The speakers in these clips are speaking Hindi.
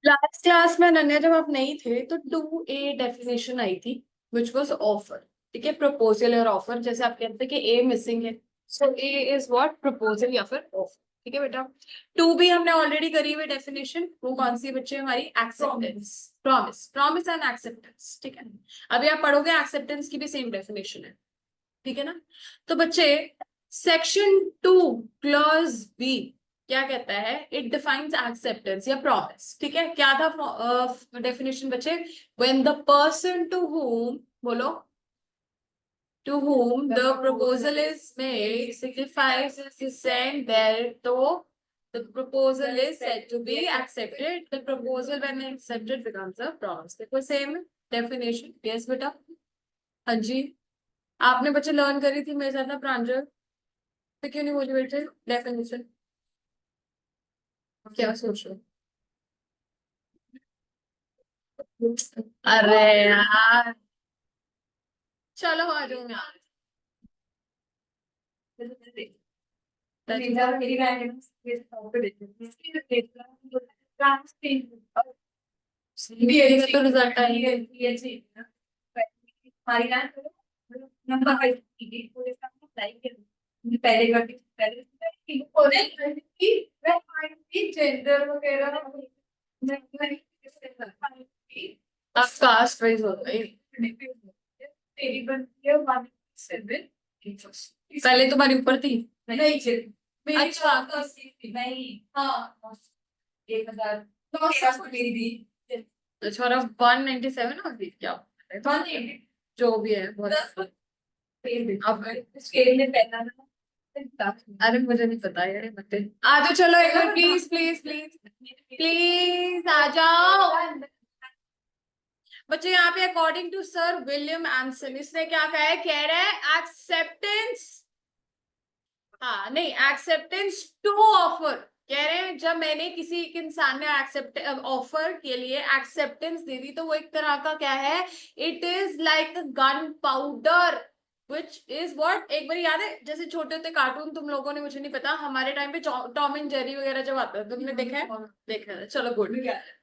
लास्ट क्लास में अनन्या जब आप नहीं थे तो 2A डेफिनेशन आई थी विच वाज ऑफर। ठीक है, प्रपोजल और ऑफर। जैसे आप कहते हैं कि ए मिसिंग है, सो ए इज व्हाट, प्रपोजल या फिर ऑफर। ठीक है बेटा। 2B हमने ऑलरेडी करी हुई डेफिनेशन। वो कौन सी बच्चे हमारी? Acceptance, promise, promise and acceptance. ठीक है, अभी आप पढ़ोगे एक्सेप्टेंस की भी सेम डेफिनेशन है। ठीक है ना। तो बच्चे सेक्शन 2 क्लॉज बी क्या कहता है? इट डिफाइंस एक्सेप्टेंस या प्रॉमिस। ठीक है, क्या था डेफिनेशन बच्चे? व्हेन द पर्सन टू हुम, बोलो, to whom the proposal is made signifies his consent thereto, the proposal is said to be accepted. The proposal when accepted becomes a promise. देखो सेम डेफिनेशन। यस बेटा। हाँ जी, आपने बच्चे लर्न करी थी मेरे साथ ना प्रांजल, तो क्यों नहीं बोली बेटे डेफिनेशन? क्या सोच रहे हो? अरे यार, चलो आ जाओ यार। तो रिजल्ट आएंगे। जेंडर वगैरह अब कास्ट वाइज होता है। तेरी बनती है 1.7। पहले तुम्हारी ऊपर थी। नहीं जी, मेरी अच्छा। 80 थी। नहीं, हाँ 1000 मेरी दी। अच्छा, और अब 197 हो गई क्या? 180 जो भी है बहुत। अब स्केल में पहला ना। अरे मुझे नहीं पता यार, मत आ जाओ। चलो एक बार प्लीज प्लीज प्लीज प्लीज आ जाओ बच्चे। यहाँ पे अकॉर्डिंग टू सर विलियम एंसन, इसने क्या कहा है? कह रहा है एक्सेप्टेंस, हाँ नहीं, एक्सेप्टेंस टू ऑफर। कह रहे हैं जब मैंने किसी एक इंसान ने एक्सेप्ट ऑफर के लिए एक्सेप्टेंस दे दी तो वो एक तरह का क्या है? It is like gun powder which is what. एक बार याद है जैसे छोटे होते कार्टून, तुम लोगों ने, मुझे नहीं पता, हमारे टाइम पे टॉम एंड जेरी वगैरह जब आता था तुमने देखा है? देखा है, चलो गुड।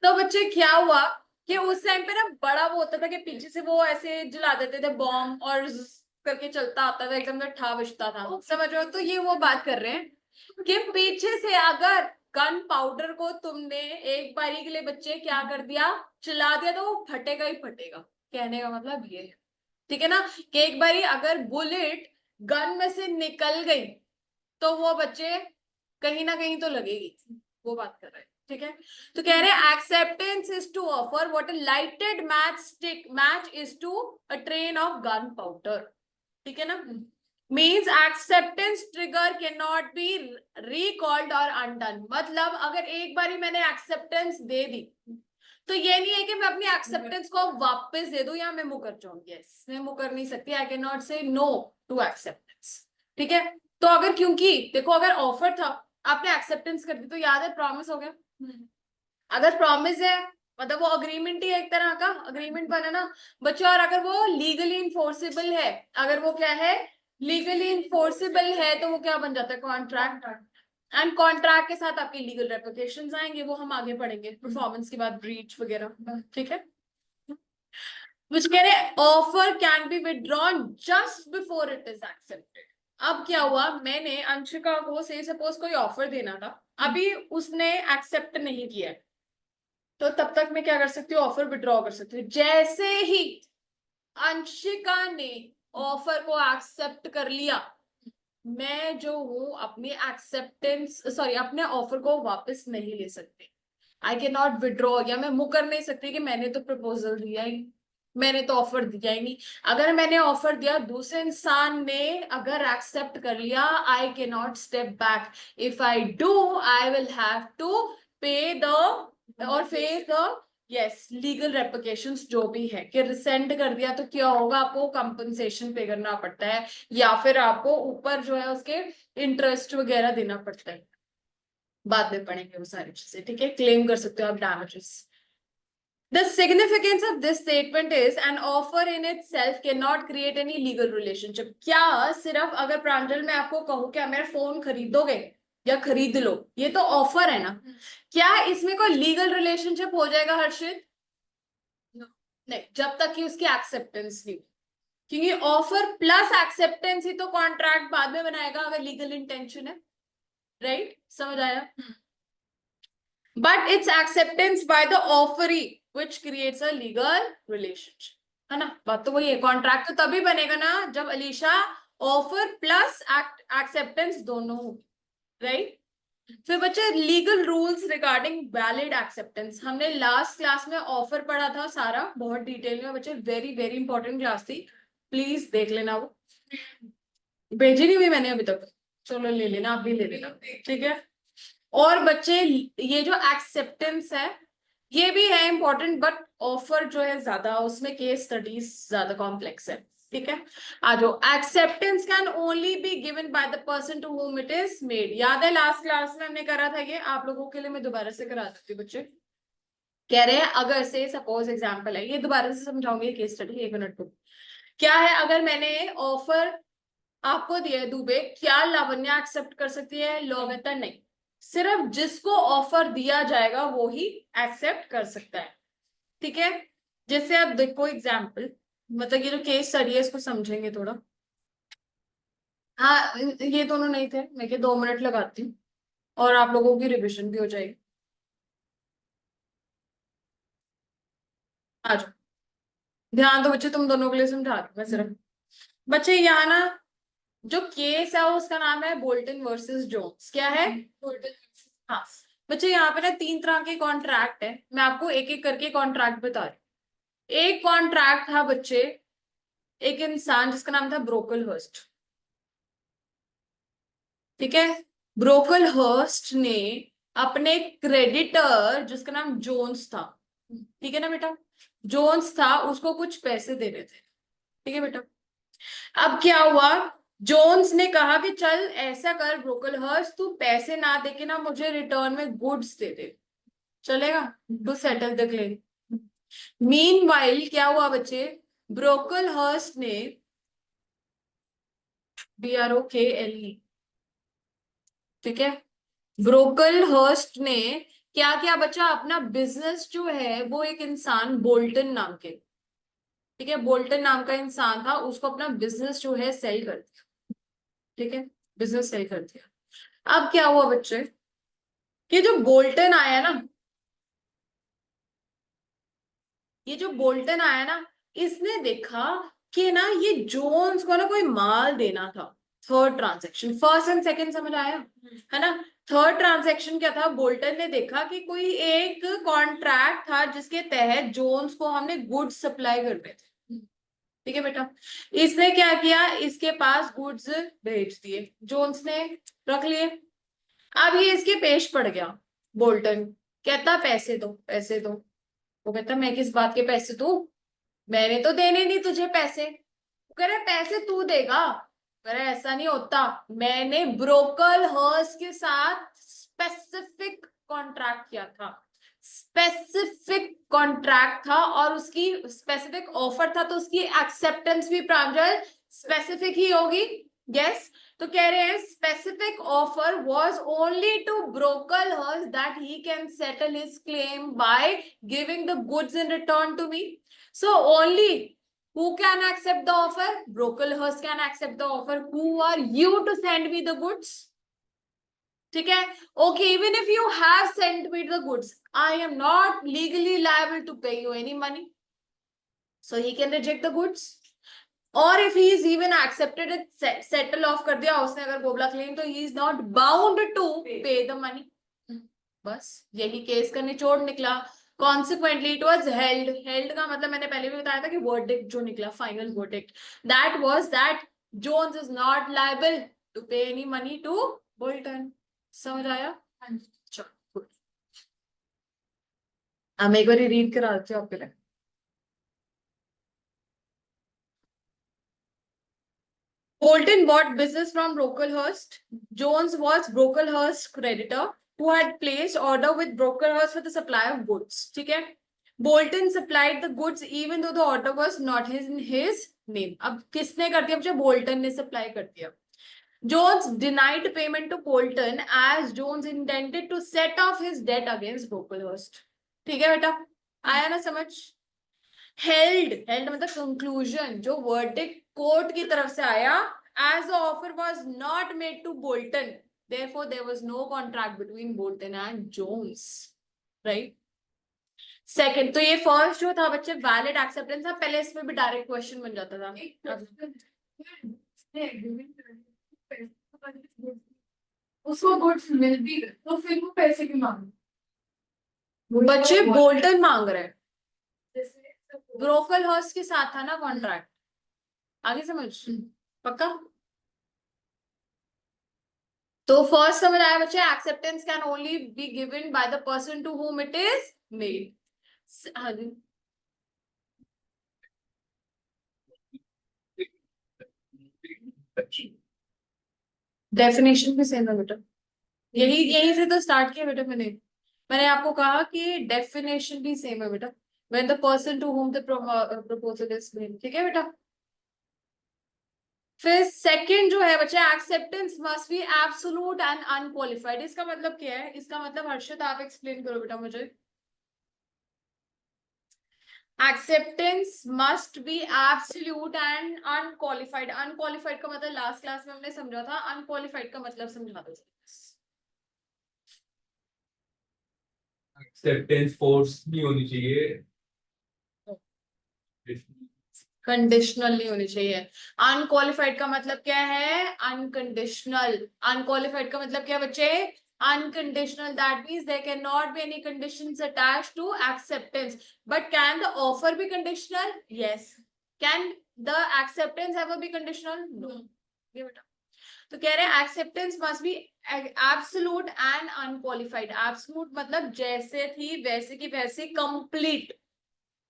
तो बच्चे क्या हुआ कि उस टाइम पे ना बड़ा वो होता था कि पीछे से वो ऐसे जला देते थे बॉम्ब और करके चलता आता था, एकदम ठा बजता था, समझ रहे हो? तो ये वो बात कर रहे हैं कि पीछे से अगर गन पाउडर को तुमने एक बारी के लिए बच्चे क्या कर दिया, चला दिया, तो वो फटेगा ही फटेगा। कहने का मतलब ये है, ठीक है ना, कि एक बारी अगर बुलेट गन में से निकल गई तो वो बच्चे कहीं ना कहीं तो लगेगी। वो बात कर रहे हैं। ठीक है, तो कह रहे हैं acceptance is to offer what a lighted matchstick match is to a train of gunpowder. ठीक है ना, means acceptance trigger can not be recalled और अनडन। मतलब अगर एक बारी मैंने एक्सेप्टेंस दे दी तो ये नहीं है कि मैं अपनी एक्सेप्टेंस को वापस दे दूं या मैं मुकर जाऊं। यस, मैं मुकर नहीं सकती। आई कैन नॉट से नो टू एक्सेप्टेंस। ठीक है, तो अगर, क्योंकि देखो अगर ऑफर था, आपने एक्सेप्टेंस कर दी तो याद है प्रॉमिस हो गया। अगर प्रॉमिस है मतलब वो अग्रीमेंट ही है, एक तरह का अग्रीमेंट बना ना बच्चों। और अगर वो लीगली इन्फोर्सेबल है, अगर वो क्या है, लीगली इन्फोर्सेबल है, तो वो क्या बन जाता है? कॉन्ट्रैक्ट। एंड कॉन्ट्रैक्ट के साथ आपके लीगल रेप्लिकेशंस आएंगे, वो हम आगे पढ़ेंगे परफॉर्मेंस के बाद, ब्रीच वगैरह। ठीक है, which कह रहे offer can be withdrawn just before it is accepted. अब क्या हुआ, मैंने अंशिका को से सपोज कोई ऑफर देना था, अभी उसने एक्सेप्ट नहीं किया, तो तब तक मैं क्या कर सकती हूँ? ऑफर विड्रॉ कर सकती हूँ। जैसे ही अंशिका ने ऑफर को एक्सेप्ट कर लिया, मैं जो हूं अपनी एक्सेप्टेंस, सॉरी, अपने ऑफर को वापस नहीं ले सकती। आई कैन नॉट विड्रॉ, या मैं मुकर नहीं सकती कि मैंने तो प्रपोजल दिया ही, मैंने तो ऑफर दिया ही नहीं। अगर मैंने ऑफर दिया, दूसरे इंसान ने अगर एक्सेप्ट कर लिया, I can not step back. If I do, I will have to pay the और face the, yes, legal replications जो भी है। कि रिसेंड कर दिया तो क्या होगा, आपको कंपनसेशन पे करना पड़ता है, या फिर आपको ऊपर जो है उसके इंटरेस्ट वगैरह देना पड़ता है। बाद में पढ़ेंगे वो सारी चीजें। ठीक है, क्लेम कर सकते हो आप damages. The significance of this statement is an offer in itself cannot create any legal relationship। क्या सिर्फ अगर प्रांजल मैं आपको कहूं कि मेरा फोन खरीदोगे या खरीद लो, ये तो ऑफर है ना, क्या इसमें कोई लीगल रिलेशनशिप हो जाएगा हर्षित? नहीं, जब तक कि उसकी एक्सेप्टेंस नहीं, क्योंकि ऑफर प्लस एक्सेप्टेंस ही तो कॉन्ट्रैक्ट बाद में बनाएगा अगर लीगल इंटेंशन है, राइट? समझ आया? But it's acceptance by the offeree which creates a legal relationship, है ना? बात तो वही है, कॉन्ट्रैक्ट तो तभी बनेगा ना जब अलीशा ऑफर प्लस एक्सेप्टेंस दोनों हो, राइट? फिर बच्चे legal rules regarding valid acceptance, हमने लास्ट क्लास में ऑफर पढ़ा था सारा बहुत डिटेल में बच्चे, वेरी वेरी इंपॉर्टेंट क्लास थी, प्लीज देख लेना, वो भेजी नहीं हुई मैंने अभी तक, चलो ले लेना, आप भी ले लेना, ठीक है? और बच्चे ये जो एक्सेप्टेंस है ये भी है इंपॉर्टेंट, बट ऑफर जो है ज्यादा, उसमें केस स्टडीज ज्यादा कॉम्प्लेक्स है, ठीक है? आ जाओ, acceptance can only be given by the person to whom it is made. याद है लास्ट क्लास में हमने करा था ये, आप लोगों के लिए मैं दोबारा से करा देती हूँ बच्चे। कह रहे हैं अगर से सपोज एग्जाम्पल है, ये दोबारा से समझाऊंगी केस स्टडी, 1 मिनट को। क्या है, अगर मैंने ऑफर आपको दिया है दुबे, क्या लावण्या एक्सेप्ट कर सकती है? लौगता नहीं, सिर्फ जिसको ऑफर दिया जाएगा वो ही एक्सेप्ट कर सकता है, ठीक है? जैसे आप देखो एग्जाम्पल, मतलब ये जो केस स्टडी है इसको समझेंगे थोड़ा। हाँ, ये दोनों नहीं थे, मैं क्या 2 मिनट लगाती हूँ और आप लोगों की रिविजन भी हो जाएगी। आ जाओ, ध्यान दो बच्चे, तुम दोनों के लिए समझा रही हूँ मैं सिर्फ। बच्चे यहाँ ना जो केस है उसका नाम है बोल्टन वर्सेस जोन्स। क्या है? बोल्टन। हाँ बच्चे, यहाँ पे ना 3 तरह के कॉन्ट्रैक्ट है, मैं आपको एक एक करके कॉन्ट्रैक्ट बता रही हूँ। एक कॉन्ट्रैक्ट था बच्चे, एक इंसान जिसका नाम था ब्रोकल हर्स्ट, ठीक है? ब्रोकल हर्स्ट ने अपने क्रेडिटर जिसका नाम जोन्स था, ठीक है ना बेटा? जोन्स था, उसको कुछ पैसे देने थे, ठीक है बेटा? अब क्या हुआ, जोन्स ने कहा कि चल ऐसा कर ब्रोकल हर्स्ट, तू पैसे ना देके ना मुझे रिटर्न में गुड्स दे दे, चलेगा? To settle the claim. Meanwhile क्या हुआ बच्चे, ब्रोकल हर्स्ट ने BROKLE, ठीक है? ब्रोकल हर्स्ट ने क्या किया बच्चा, अपना बिजनेस जो है वो एक इंसान बोल्टन नाम के, ठीक है, बोल्टन नाम का इंसान था, उसको अपना बिजनेस जो है सेल कर दिया, ठीक है? बिजनेस सेल कर दिया। अब क्या हुआ बच्चे, ये जो बोल्टन आया ना, ये जो बोल्टन आया ना, इसने देखा कि ना ये जोन्स को ना कोई माल देना था। Third transaction, first and second समझ आया है ना? थर्ड ट्रांजैक्शन क्या था, बोल्टन ने देखा कि कोई एक कॉन्ट्रैक्ट था जिसके तहत जोन्स को हमने गुड्स सप्लाई करने थे, ठीक है बेटा? इसने क्या किया, इसके पास गुड्स भेज दिए, जोन्स ने रख लिए। अब ये इसके पेश पड़ गया, बोल्टन कहता पैसे दो पैसे दो, वो कहता मैं किस बात के पैसे दूं, मैंने तो देने नहीं तुझे पैसे। वो कह रहे पैसे तू देगा, कह रहे ऐसा नहीं होता, मैंने ब्रोकल हर्स के साथ स्पेसिफिक कॉन्ट्रैक्ट किया था, स्पेसिफिक कॉन्ट्रैक्ट था और उसकी स्पेसिफिक ऑफर था, तो उसकी एक्सेप्टेंस भी प्रांजल स्पेसिफिक ही होगी। यस, तो कह रहे हैं specific offer was only to Brocklehurst that he can settle his claim by giving the goods in return to me. So only who can accept the offer? Brocklehurst can accept the offer. Who are you to send me the goods? ठीक है? Okay, even if you have sent me the goods, I am not legally liable to pay you any money. So he can reject the goods. Or if he is even accepted it, settle off कर दिया उसने अगर बोबला claim, तो he is not bound to pay the money. बस यही केस का निचोड़ निकला। Consequently, it was held. Held का मतलब मैंने पहले भी बताया था कि verdict जो निकला, final verdict, that was that Jones is not liable to pay any money to Bolton. समझ आया? चलो, अब मैं एक बार रीड करा देती हूँ आपके लिए। Bolton bought business from Brocklehurst. Jones was Brocklehurst's creditor who had placed order with Brocklehurst for the supply of goods. ठीक है? Bolton supplied the goods even though the order was not in his name. अब किसने कर दिया? जब Bolton ने supply कर दिया। Jones denied payment to Bolton as Jones intended to set off his debt against Brocklehurst. ठीक है बेटा, आया ना समझ? Held मतलब conclusion, जो verdict कोर्ट की तरफ से आया, as the offer was not made to Bolton, therefore there was no contract between Bolton and Jones, right? Second, तो ये फर्स्ट जो था बच्चे वैलिड एक्सेप्टेंस था, पहले इसमें भी डायरेक्ट क्वेश्चन बन जाता था। उसको गुड्स मिल भी गए तो फिर वो पैसे क्यों मांगे? बच्चे बोल्टन मांग रहे हैं, जैसे ब्रोकलहर्स्ट के साथ था ना कॉन्ट्रैक्ट, आगे समझ पक्का? तो फर्स्ट समझ आया बच्चे, acceptance can only be given by the person to whom it is made. हाँ जी, डेफिनेशन भी सेम है बेटा, यही यही से तो स्टार्ट किया बेटा मैंने आपको कहा कि डेफिनेशन भी सेम है बेटा, when the person to whom the proposal is made, ठीक है बेटा। फिर सेकंड जो है बच्चा, acceptance must be absolute and unqualified. इसका मतलब क्या है? इसका मतलब हर्षित आप एक्सप्लेन करो बेटा मुझे। Acceptance must be absolute and unqualified. Unqualified का मतलब लास्ट क्लास में हमने समझा था, अनक्वालिफाइड का मतलब समझा दो। एक्सेप्टेंस फोर्स नहीं होनी चाहिए, कंडीशनल नहीं होनी चाहिए। अनक्वालिफाइड का मतलब क्या है? अनकंडीशनल। अनक्वालिफाइड का मतलब क्या है बच्चे? Unconditional. That means there can not be any conditions attached to acceptance, but can the offer be conditional? Yes. Can the acceptance ever be conditional? No. ये बेटा, तो कह रहे हैं acceptance must be absolute and unqualified. Absolute मतलब जैसे थी वैसे की वैसे, कंप्लीट।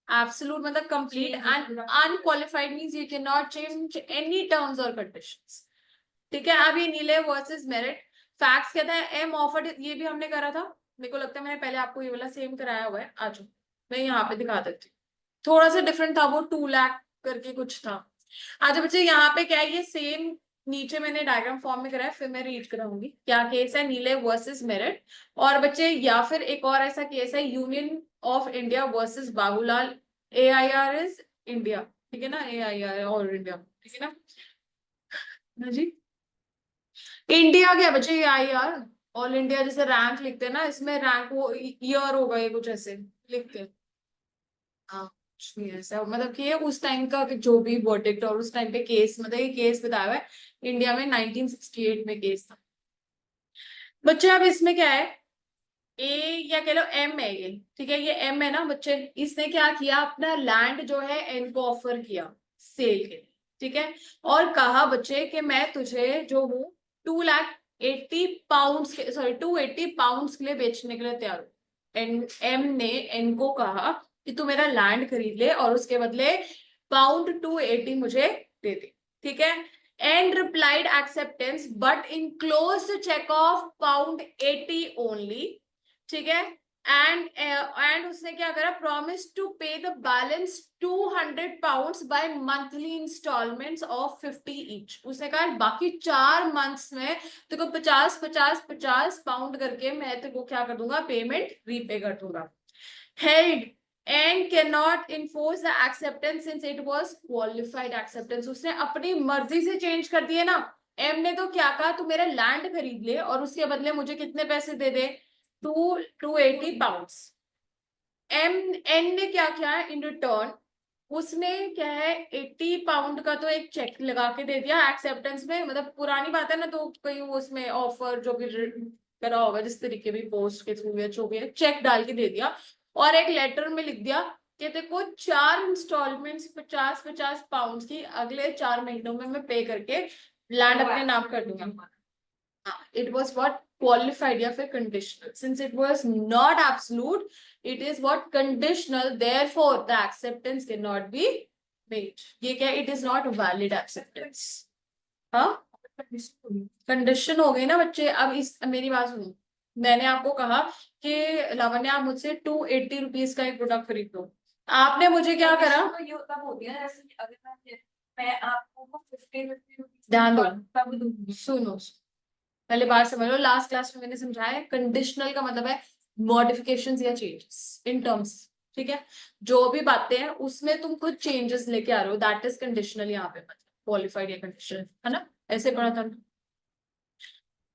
Absolute मतलब complete, and unqualified means you cannot change any terms or conditions, ठीक है। अब ये नीले वर्सेस मेरिट, फैक्ट्स कहता है एम ऑफर्ड, ये भी हमने करा था, मेरे को लगता है मैंने पहले आपको ये वाला सेम कराया हुआ है। आज मैं यहाँ पे दिखा देती हूँ, थोड़ा सा डिफरेंट था, वो 2 लाख करके कुछ था। आज बच्चे यहाँ पे क्या है, ये सेम नीचे मैंने डायग्राम फॉर्म में कराया, फिर मैं रीड कराऊंगी क्या केस है, नीले वर्सेस मेरिट। और बच्चे या फिर एक और ऐसा केस है, union of India versus Babulal, AIR is India, ठीक है ना, AIR और इंडिया, ठीक है ना जी। इंडिया क्या बच्चे, AIR ऑल इंडिया, जैसे रैंक लिखते हैं ना, इसमें रैंक वो ईयर होगा, ये कुछ ऐसे लिखते हैं। हाँ, कुछ नहीं ऐसा, मतलब कि ये उस टाइम का जो भी वर्डिक्ट और उस टाइम पे केस, मतलब ये केस बताया हुआ है इंडिया में 1968 में केस था बच्चे। अब इसमें क्या है, ए या कह लो एम है ये, ठीक है, ये एम है ना बच्चे, इसने क्या किया, अपना लैंड जो है एन को ऑफर किया सेल के लिए, ठीक है। और कहा बच्चे कि मैं तुझे जो हूँ 280 पाउंड के, सॉरी 280 पाउंड के लिए बेचने के लिए तैयार हूँ। एम ने एन को कहा कि तू मेरा लैंड खरीद ले और उसके बदले पाउंड 280 मुझे दे दे, ठीक है। And replied acceptance but enclosed cheque of pound 80 only, ठीक है। एंड उसने क्या करा, promise to pay the balance 200 pounds by monthly instalments of 50 each. उसने कहा बाकी 4 मंथ्स में तेरे को 50 करके मैं तेरे को क्या कर दूंगा, पेमेंट रीपे कर दूंगा। Held and can not enforce the acceptance since it was qualified acceptance. उसने अपनी मर्जी से चेंज कर दिए ना। एम ने तो क्या कहा, तू मेरा लैंड खरीद ले और उसके बदले मुझे कितने पैसे दे दे, 280 पाउंड्स। एन ने क्या किया इन रिटर्न, उसने क्या है 80 पाउंड का तो एक चेक लगा के दे दिया एक्सेप्टेंस में, मतलब पुरानी बात है ना, तो कहीं उसमें ऑफर जो भी करा होगा जिस तरीके भी पोस्ट के थ्रू या जो भी है, चेक डाल के दे दिया और एक लेटर में लिख दिया कि देखो 4 इंस्टॉलमेंट्स 50-50 पाउंड की अगले 4 महीनों में मैं पे करके लैंड अपने नाम कर दूंगा। It was what qualified या फिर conditional, since it was not absolute it is what conditional, therefore the acceptance cannot be made। ये क्या, it is not valid acceptance। हाँ, कंडीशन हो गई ना बच्चे। अब इस मेरी बात सुनो, मैंने आपको कहा कि लावण्य आप मुझसे 280 रुपीज का एक प्रोडक्ट खरीद लो, आपने मुझे क्या करा, तो ये तब होती है ना, जैसे कि अगर मैं मैं आपको 50 ध्यान दो। तब दूंगी। सुनो, पहले बात समझ लो। लास्ट क्लास में मैंने समझाया है, कंडीशनल का मतलब है मॉडिफिकेशंस या चेंजेस इन टर्म्स, ठीक है। जो भी बातें हैं उसमें तुम कुछ चेंजेस लेके आ रहे हो, दैट इज कंडीशनल। यहाँ पे मतलब क्वालिफाइड या कंडीशनल, है ना, ऐसे पढ़ा था।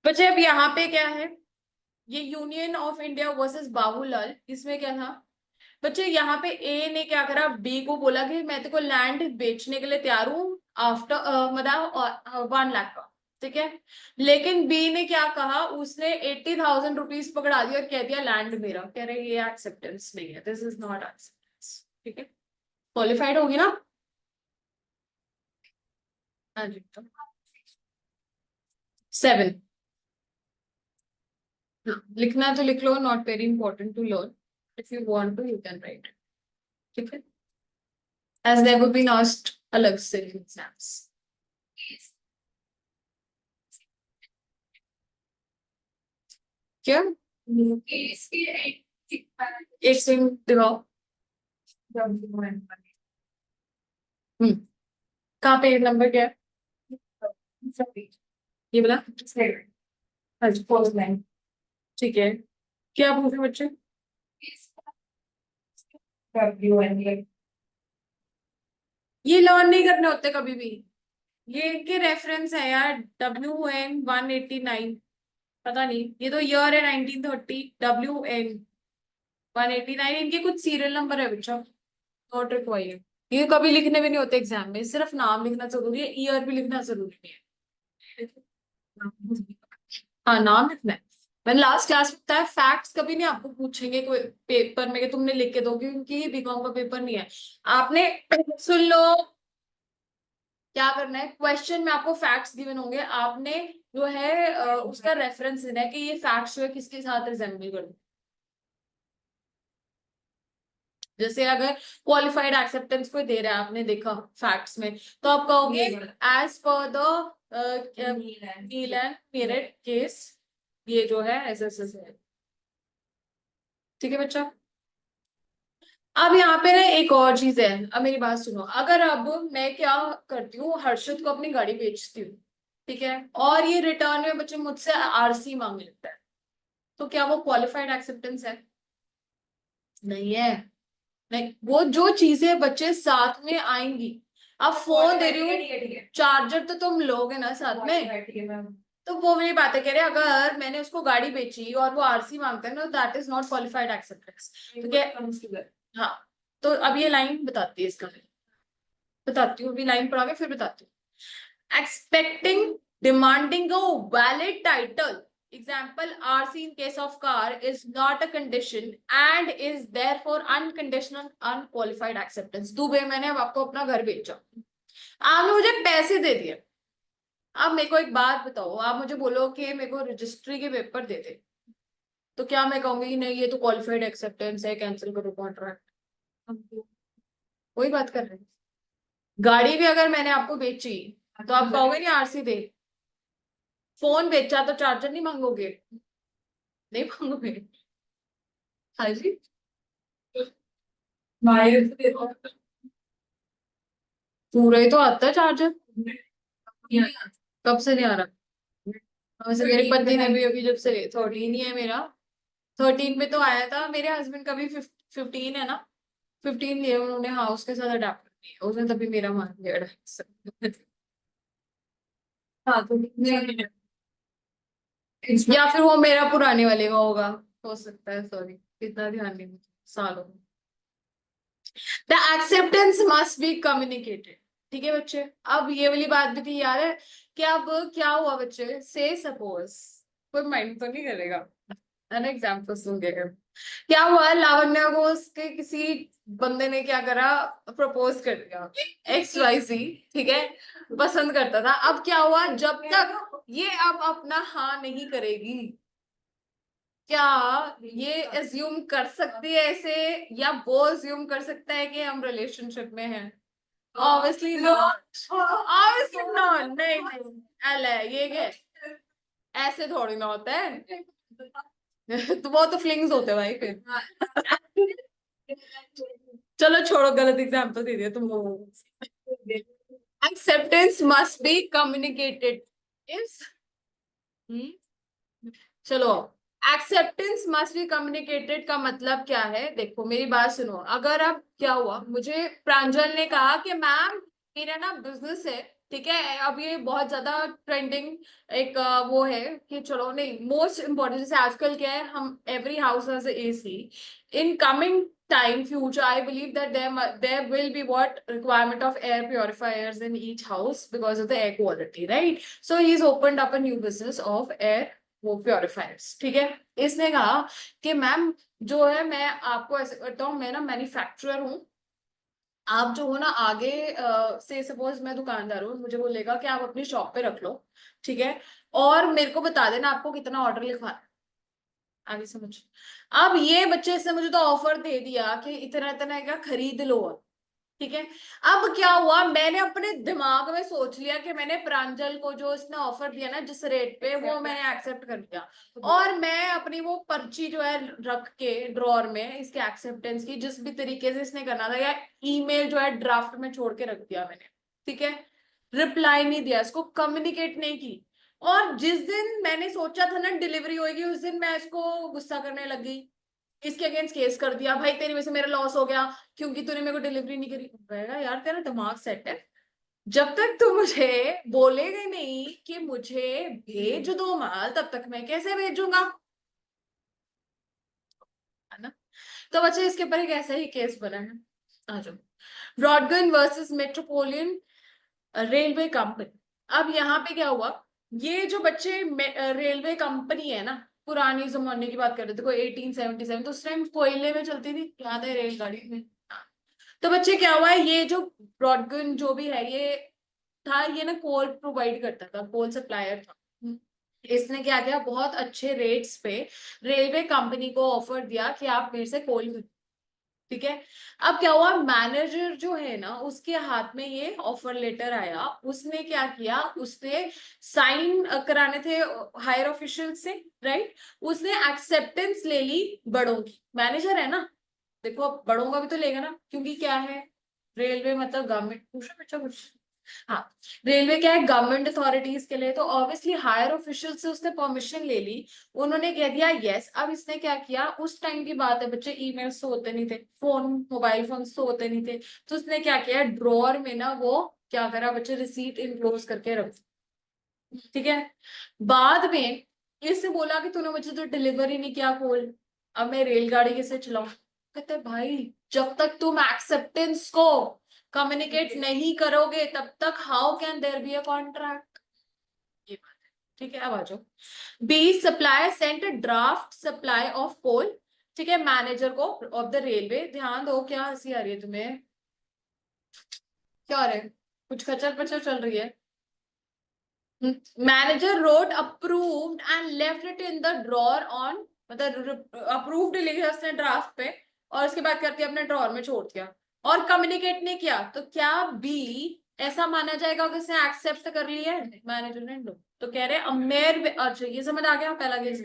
बच्चे अब यहाँ पे क्या है, ये union of India versus Babulal, इसमें क्या था बच्चे, यहाँ पे ए ने क्या करा, बी को बोला कि मैं तेरे को लैंड बेचने के लिए तैयार हूँ आफ्टर मतलब 1 लाख का, ठीक है। लेकिन बी ने क्या कहा, उसने 80,000 रुपीज पकड़ा दिया और कह दिया लैंड मेरा। कह रहे ये एक्सेप्टेंस नहीं है, दिस इज नॉट एक्सेप्टेंस, ठीक है। क्वालिफाइड होगी ना? हाँ जी। 7 लिखना है तो लिख लो, not very important to learn, if you want to you can write, ठीक है। as they would been asked अलग से एग्जाम्स। क्या एक स्विंग दिखाओ। कहाँ पे नंबर क्या है ये बोला? अच्छा फर्स्ट लाइन, ठीक है। क्या पूछे बच्चे? ये लर्न नहीं करने होते कभी भी, ये इनके रेफरेंस है यार। WN 189, पता नहीं, ये तो ईयर है 1930। WN 189 इनके कुछ सीरियल नंबर है बच्चा, नॉट रिक्वायर्ड। ये कभी लिखने भी नहीं होते एग्जाम में, सिर्फ नाम लिखना जरूरी है, ईयर भी लिखना जरूरी नहीं है। हाँ नाम लिखना है। मैंने लास्ट क्लास में बताया, फैक्ट्स कभी नहीं आपको पूछेंगे कोई पेपर में कि तुमने लिख के दोगे, क्योंकि ये बीकॉम का पेपर नहीं है। आपने सुन लो क्या करना है, क्वेश्चन में आपको फैक्ट्स गिवन होंगे, आपने जो है उसका रेफरेंस देना है कि ये फैक्ट्स जो है किसके साथ रिजेंबल कर। जैसे अगर क्वालिफाइड एक्सेप्टेंस कोई दे रहा है, आपने देखा फैक्ट्स में, तो आप कहोगे as per the Neil and Merritt case, ये जो है ऐसे ऐसे है, ठीक है बच्चा। अब यहाँ पे ना एक और चीज है, अब मेरी बात सुनो। अगर अब मैं क्या करती हूँ, हर्षद को अपनी गाड़ी बेचती हूँ, ठीक है, और ये रिटर्न में बच्चे मुझसे आरसी मांग लेता है, तो क्या वो क्वालिफाइड एक्सेप्टेंस है? नहीं है। नहीं, वो जो चीजें बच्चे साथ में आएंगी, अब फोन दे रही हूँ, चार्जर तो तुम लोगे ना साथ में, तो वो मेरी बात है, कह रहे अगर मैंने उसको गाड़ी बेची और वो आरसी मांगता है ना, that is not qualified acceptance, ठीक है। हाँ, तो अब ये लाइन बताती है इसका, बताती हूँ, अभी लाइन पढ़ा के फिर बताती हूँ। Expecting demanding a valid title example RC in case of car is not a condition and is therefore unconditional unqualified acceptance। Dubey मैंने अब आपको अपना घर बेचा, आपने मुझे पैसे दे दिए, अब मेरे को एक बात बताओ, आप मुझे बोलो कि मेरे को रजिस्ट्री के पेपर दे दे, तो क्या मैं कहूंगी नहीं ये तो क्वालिफाइड एक्सेप्टेंस है, कैंसिल करो कॉन्ट्रैक्ट? वही बात कर रहे हैं। गाड़ी भी अगर मैंने आपको बेची तो आप कहोगे नहीं आरसी दे, फोन बेचा तो चार्जर नहीं मांगोगे? नहीं मांगोगे? हाँ जी। पूरा ही तो आता है चार्जर, कब से नहीं आ रहा? वैसे मेरे पति ने भी अभी जब से 13 ही है मेरा, 13 में तो आया था, मेरे हस्बैंड का भी 15 है ना, 15 लिए उन्होंने, हाँ उसके साथ अडेप्ट कर दिया उसने, तभी मेरा मान लिया। हाँ तो या फिर वो मेरा पुराने वाले का होगा, हो सकता है, सॉरी इतना ध्यान नहीं मुझे सालों में। The acceptance must be communicated, ठीक है बच्चे। अब ये वाली बात भी थी यार, कि अब क्या हुआ बच्चे, से सपोज, कोई माइंड तो नहीं करेगा, है ना, एग्जाम्पल सुनते हैं। क्या हुआ, लावण्या को उसके किसी बंदे ने क्या करा, प्रपोज कर दिया, XYZ, ठीक है, पसंद करता था। अब क्या हुआ, जब तक ये अब अपना हाँ नहीं करेगी, क्या ये एज्यूम कर सकती है ऐसे, या वो एज्यूम कर सकता है कि हम रिलेशनशिप में हैं? ऑब्वियसली नॉट, ऑब्वियसली नॉट, नहीं नहीं, अले ये क्या, ऐसे थोड़ी ना होता है। तो वो तो फ्लिंग्स होते हैं भाई फिर। चलो छोड़ो, गलत एग्जाम्पल दे दिया तुम लोगों को। Acceptance must be communicated is, चलो, एक्सेप्टेंस मस्ट बी कम्युनिकेटेड का मतलब क्या है? देखो मेरी बात सुनो, अगर अब क्या हुआ, मुझे प्रांजल ने कहा कि मैम मेरा ना बिजनेस है, ठीक है, अब ये बहुत ज्यादा ट्रेंडिंग एक वो है कि चलो, नहीं, मोस्ट इम्पोर्टेंट, जैसे आजकल क्या है, हम every house has AC, in coming time future I believe that there will be what requirement of air purifiers in each house because of the air quality, right? So he's opened up a new business of air वो प्योरीफायर्स, ठीक है। इसने कहा कि मैम जो है, मैं आपको ऐसे करता हूँ, मैं ना मैन्युफैक्चरर हूँ, आप जो हो ना आगे से सपोज मैं दुकानदार हूँ, मुझे बोलेगा कि आप अपनी शॉप पे रख लो, ठीक है, और मेरे को बता देना आपको कितना ऑर्डर लिखवाना है। आगे समझ। अब ये बच्चे से मुझे तो ऑफर दे दिया कि इतना इतना का खरीद लो, ठीक है। अब क्या हुआ, मैंने अपने दिमाग में सोच लिया कि मैंने प्रांजल को जो इसने ऑफर दिया ना जिस रेट पे, वो मैंने एक्सेप्ट कर लिया, और मैं अपनी वो पर्ची जो है रख के ड्रॉर में इसके एक्सेप्टेंस की, जिस भी तरीके से इसने करना था, या ईमेल जो है ड्राफ्ट में छोड़ के रख दिया मैंने, ठीक है, रिप्लाई नहीं दिया, इसको कम्युनिकेट नहीं की। और जिस दिन मैंने सोचा था ना डिलीवरी होगी, उस दिन मैं इसको गुस्सा करने लग गई, इसके अगेंस्ट केस कर दिया, भाई तेरी वजह से मेरा लॉस हो गया क्योंकि तूने मेरे को डिलीवरी नहीं करी। कहेगा यार तेरा दिमाग सेट है, जब तक तू मुझे बोलेगा नहीं कि मुझे भेज दो माल, तब तक मैं कैसे भेजूंगा, है ना। तो बच्चे इसके ऊपर एक ऐसा ही केस बना है। आ जाओ, ब्रॉडगन वर्सेस मेट्रोपोलियन रेलवे कंपनी। अब यहाँ पे क्या हुआ, ये जो बच्चे रेलवे कंपनी है ना, पुरानी जमाने की बात कर रहे थे, कोई 1877, तो उस टाइम कोयले में चलती थी, याद है, रेलगाड़ी में। तो बच्चे क्या हुआ है, ये जो ब्रॉडगन जो भी है ये था, ये ना कोल प्रोवाइड करता था, कोल सप्लायर था। इसने क्या किया, बहुत अच्छे रेट्स पे रेलवे कंपनी को ऑफर दिया कि आप मेरे से कोल, ठीक है। अब क्या हुआ, मैनेजर जो है ना उसके हाथ में ये ऑफर लेटर आया, उसने क्या किया, उसने साइन कराने थे हायर ऑफिशियल से, राइट, उसने एक्सेप्टेंस ले ली बड़ों की, मैनेजर है ना, देखो अब बड़ों का भी तो लेगा ना, क्योंकि क्या है, रेलवे मतलब गवर्नमेंट, पूछो बच्चा कुछ। हाँ, रेलवे क्या है, गवर्नमेंट अथॉरिटीज के लिए, तो ऑब्वियसली हायर ऑफिशियल से उसने परमिशन ले ली, उन्होंने कह दिया यस। अब इसने क्या किया, उस टाइम की बात है बच्चे, ईमेल्स तो होते नहीं थे, फोन मोबाइल फोन तो होते नहीं थे, तो उसने क्या किया, ड्रॉअर में ना वो क्या करा बच्चे, रिसीट इनक्लोज करके रख, ठीक है। बाद में इससे बोला कि तूने मुझे तो डिलीवर ही नहीं किया कोल, अब मैं रेलगाड़ी कैसे चलाऊं। कहते भाई जब तक तुम एक्सेप्टेंस को कम्युनिकेट नहीं करोगे तब तक how can there be a contract, ये बात है, ठीक है। अब आ जाओ, B supplier sent draft supply of coal, ठीक है, मैनेजर को ऑफ द रेलवे। ध्यान दो, क्या हंसी आ रही है तुम्हें, क्या हो रहा है, कुछ खचर पचर चल रही है। Manager wrote approved and left it in the drawer on, मतलब अप्रूव्ड लिखा उसने ड्राफ्ट पे, और उसके बाद करके अपने ड्रॉर में छोड़ दिया और कम्युनिकेट नहीं किया, तो क्या बी ऐसा माना जाएगा कि उसने एक्सेप्ट कर लिया है मैनेजर ने? नो। तो कह रहे अमेर, अच्छा ये समझ आ गया पहला केस।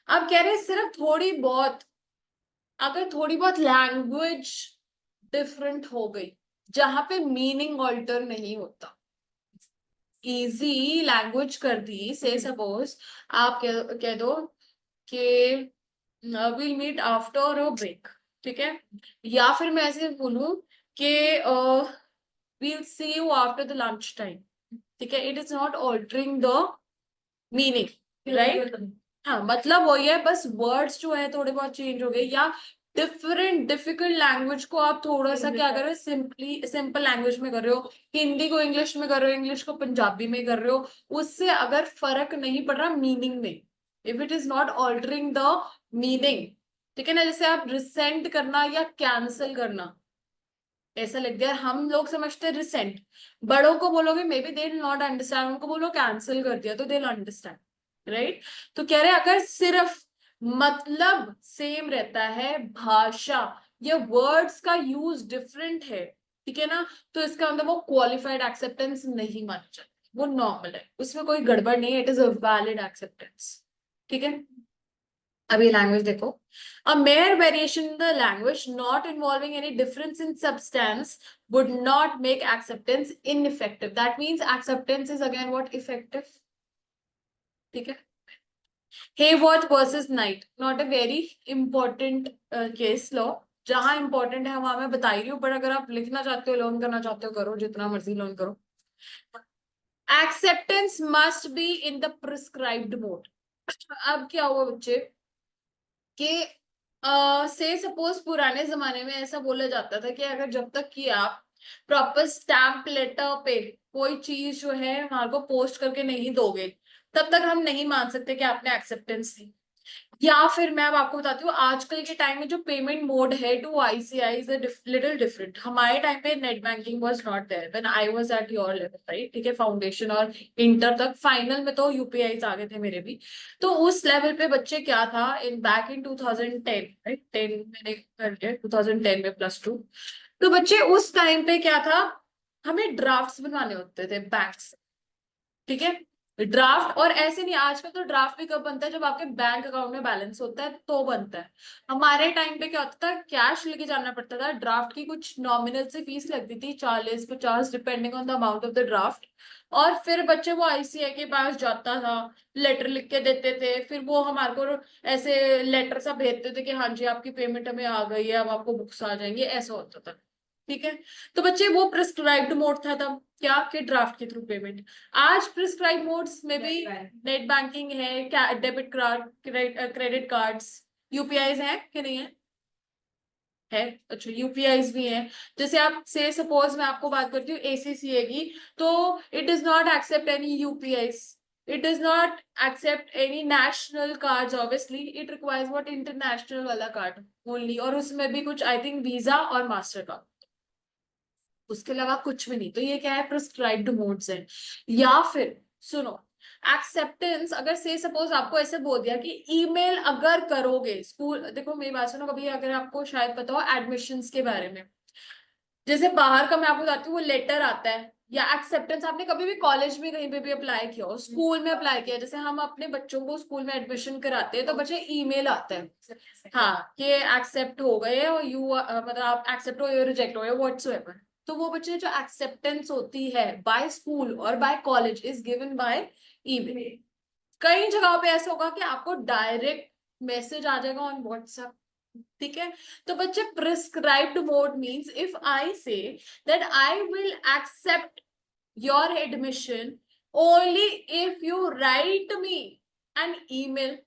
अब कह रहे सिर्फ थोड़ी बहुत, अगर थोड़ी बहुत लैंग्वेज डिफरेंट हो गई, जहां पे मीनिंग ऑल्टर नहीं होता, इजी लैंग्वेज कर दी, से सपोज आप कह दो कि will meet after a break, ठीक है, या फिर मैं ऐसे बोलूं कि we'll see you after the lunch time, ठीक है, it is not altering the meaning, right. हाँ, मतलब वही है, बस वर्ड्स जो है थोड़े बहुत चेंज हो गए, या डिफरेंट डिफिकल्ट लैंग्वेज को आप थोड़ा सा क्या कर रहे हो, सिंपली सिंपल लैंग्वेज में कर रहे हो, हिंदी को इंग्लिश में कर रहे हो, इंग्लिश को पंजाबी में कर रहे हो, उससे अगर फर्क नहीं पड़ रहा मीनिंग में, if it is not altering the meaning, ठीक है ना, जैसे आप रिसेंट करना या कैंसिल करना, ऐसा लग गया, हम लोग समझते हैं रिसेंट, बड़ों को बोलोगे may be they not understand, उनको बोलो कैंसिल कर दिया तो दे अंडरस्टैंड, राइट। तो कह रहे अगर सिर्फ मतलब सेम रहता है, भाषा या वर्ड्स का यूज डिफरेंट है, ठीक है ना, तो इसका मतलब वो क्वालिफाइड एक्सेप्टेंस नहीं माना जाता, वो नॉर्मल है, उसमें कोई गड़बड़ नहीं है, it is a valid acceptance, ठीक है। अब ये लैंग्वेज देखो, a mere variation in the language not involving any difference in substance would not make acceptance ineffective. That means acceptance is again what? Effective. ठीक है. Hayworth versus Knight, not a very important case law. जहां important है वहां मैं बता ही रही हूँ, पर अगर आप लिखना चाहते हो, लोन करना चाहते हो, करो, जितना मर्जी लोन करो. Acceptance must be in the prescribed mode. अब क्या हुआ बच्चे कि से सपोज पुराने जमाने में ऐसा बोला जाता था कि अगर जब तक कि आप प्रॉपर स्टैम्प लेटर पे कोई चीज जो है हमारे को पोस्ट करके नहीं दोगे, तब तक हम नहीं मान सकते कि आपने एक्सेप्टेंस दी. या फिर मैं अब आपको बताती हूँ, आजकल के टाइम में जो पेमेंट मोड है to ICI is little different. हमारे टाइम पे net banking was not there when I was at your level, right. ठीक है, फाउंडेशन और इंटर तक, फाइनल में तो यूपीआई आ गए थे मेरे भी. तो उस लेवल पे बच्चे क्या था इन बैक इन 2010, राइट, 10 मैंने कर लिया 2010 में +2. तो बच्चे उस टाइम पे क्या था, हमें ड्राफ्ट्स बनवाने होते थे बैंक से. ठीक है, ड्राफ्ट. और ऐसे नहीं, आजकल तो ड्राफ्ट भी कब बनता है, जब आपके बैंक अकाउंट में बैलेंस होता है तो बनता है. हमारे टाइम पे क्या होता था, कैश लेके जाना पड़ता था. ड्राफ्ट की कुछ नॉमिनल से फीस लगती थी, 40-50 depending on the amount of the draft. और फिर बच्चे वो आईसीआई के पास जाता था, लेटर लिख के देते थे, फिर वो हमारे को ऐसे लेटर सा भेजते थे कि हाँ जी आपकी पेमेंट हमें आ गई है, अब आपको बुक्स आ जाएंगे, ऐसा होता था. ठीक है, तो बच्चे वो प्रिस्क्राइब्ड मोड था तब, क्या कि ड्राफ्ट के थ्रू पेमेंट. आज प्रिस्क्राइब मोड्स में भी नेट बैंकिंग है, debit card, credit cards, UPI है कि नहीं है. अच्छा, यूपीआई भी है. जैसे आप से सपोज मैं आपको बात करती हूँ एसीसीए की, तो it does not accept any UPI, it does not accept any national cards. Obviously it requires what, international वाला कार्ड ओनली, और उसमें भी कुछ आई थिंक वीजा और मास्टर कार्ड, उसके अलावा कुछ भी नहीं. तो ये क्या है, प्रिस्क्राइब्ड मोड्स है. या फिर सुनो, एक्सेप्टेंस अगर से सपोज आपको ऐसे बोल दिया कि ईमेल अगर करोगे स्कूल, देखो मेरी बात सुनो, कभी अगर आपको शायद पता हो एडमिशंस के बारे में, जैसे बाहर का मैं आपको बताती हूँ, वो लेटर आता है या एक्सेप्टेंस, आपने कभी भी कॉलेज में कहीं पे भी अप्लाई किया हो, स्कूल में अप्लाई किया, जैसे हम अपने बच्चों को स्कूल में एडमिशन कराते हैं तो बच्चे ईमेल आता है, हाँ, कि एक्सेप्ट हो गए और यू मतलब आप एक्सेप्ट हो या रिजेक्ट हो या व्हाटसोएवर. तो वो बच्चे जो एक्सेप्टेंस होती है बाय स्कूल और by college is given by email. कई जगहों पे ऐसा होगा कि आपको डायरेक्ट मैसेज आ जाएगा ऑन व्हाट्सएप. ठीक है, तो बच्चे prescribed mode means if I say that I will accept your admission only if you write me an email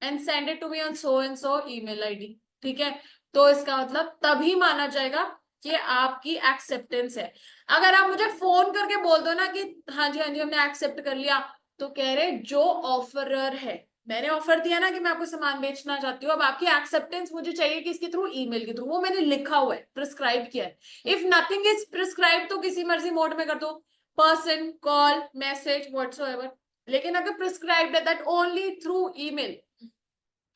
and send it to me on so and so email ID. ठीक है, तो इसका मतलब तभी माना जाएगा कि आपकी एक्सेप्टेंस है. अगर आप मुझे फोन करके बोल दो ना कि हाँ जी हमने एक्सेप्ट कर लिया, तो कह रहे जो ऑफरर है, मैंने ऑफर दिया ना कि मैं आपको सामान बेचना चाहती हूँ, अब आपकी एक्सेप्टेंस मुझे चाहिए किसके थ्रू, ईमेल के थ्रू. वो मैंने लिखा हुआ है, प्रिस्क्राइब किया है. इफ नथिंग इज प्रिस्क्राइब तो किसी मर्जी मोड में कर दो, पर्सन, कॉल, मैसेज, व्हाट्सोएवर. लेकिन अगर प्रिस्क्राइब्ड है दैट ओनली थ्रू ईमेल,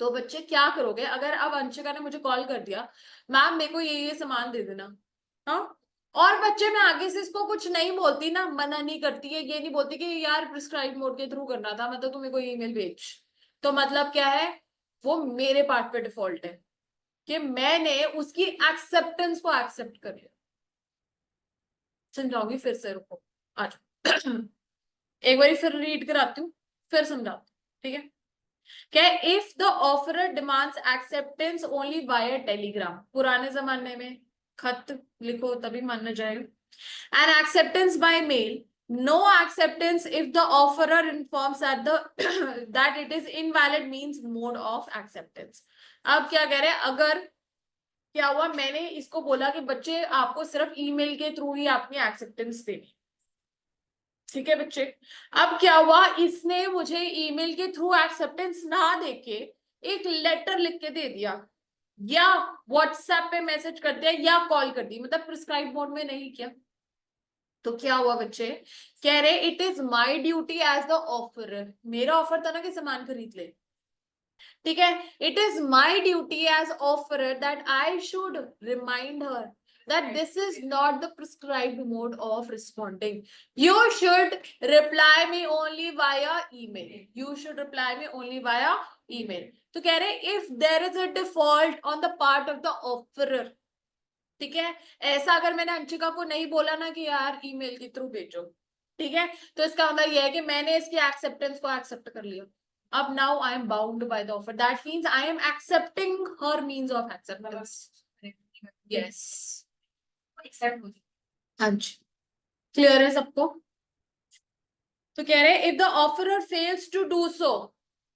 तो बच्चे क्या करोगे. अगर अब अंशिका ने मुझे कॉल कर दिया, मैम मेरे को ये सामान दे देना, हाँ, और बच्चे मैं आगे से इसको कुछ नहीं बोलती ना, मना नहीं करती है, ये नहीं बोलती कि यार प्रिस्क्राइब मोड के थ्रू करना था, मतलब तुम्हें कोई ईमेल भेज, तो मतलब क्या है, वो मेरे पार्ट पे डिफॉल्ट है कि मैंने उसकी एक्सेप्टेंस को एक्सेप्ट कर लिया. समझाऊंगी फिर से, रुको आज एक बार फिर रीड कराती हूँ, फिर समझाती हूँ. ठीक है, क्या, if the offerer demands acceptance only via telegram, पुराने जमाने में खत लिखो तभी माना जाएगा, and acceptance by mail, no acceptance if the offerer informs that the that it is invalid means mode of acceptance. अब क्या कह रहे हैं, अगर क्या हुआ, मैंने इसको बोला कि बच्चे आपको सिर्फ ईमेल के थ्रू ही अपनी एक्सेप्टेंस देनी. ठीक है बच्चे, अब क्या हुआ, इसने मुझे ईमेल के थ्रू एक्सेप्टेंस ना देके एक लेटर लिख के दे दिया, या व्हाट्सएप पे मैसेज कर दिया, या कॉल कर दी, मतलब प्रिस्क्राइब मोड में नहीं किया. तो क्या हुआ बच्चे, कह रहे it is my duty as the offerer, मेरा ऑफर था ना कि सामान खरीद ले. ठीक है, it is my duty as offerer that I should remind her that this is not the prescribed mode of responding. You should reply me only via email. You should reply me only via email. तो कह रहे if there is a default on the part of the offerer, ठीक है, ऐसा अगर मैंने अंशिका को नहीं बोला ना कि यार ईमेल के थ्रू भेजो, ठीक है, तो इसका मतलब यह है कि मैंने इसकी एक्सेप्टेंस को एक्सेप्ट कर लिया। अब now I am bound by the offer, that means I am accepting her means of acceptance. Yes, accept हो हाँ जी, क्लियर है सबको? तो कह रहे हैं if the offerer fails to do so,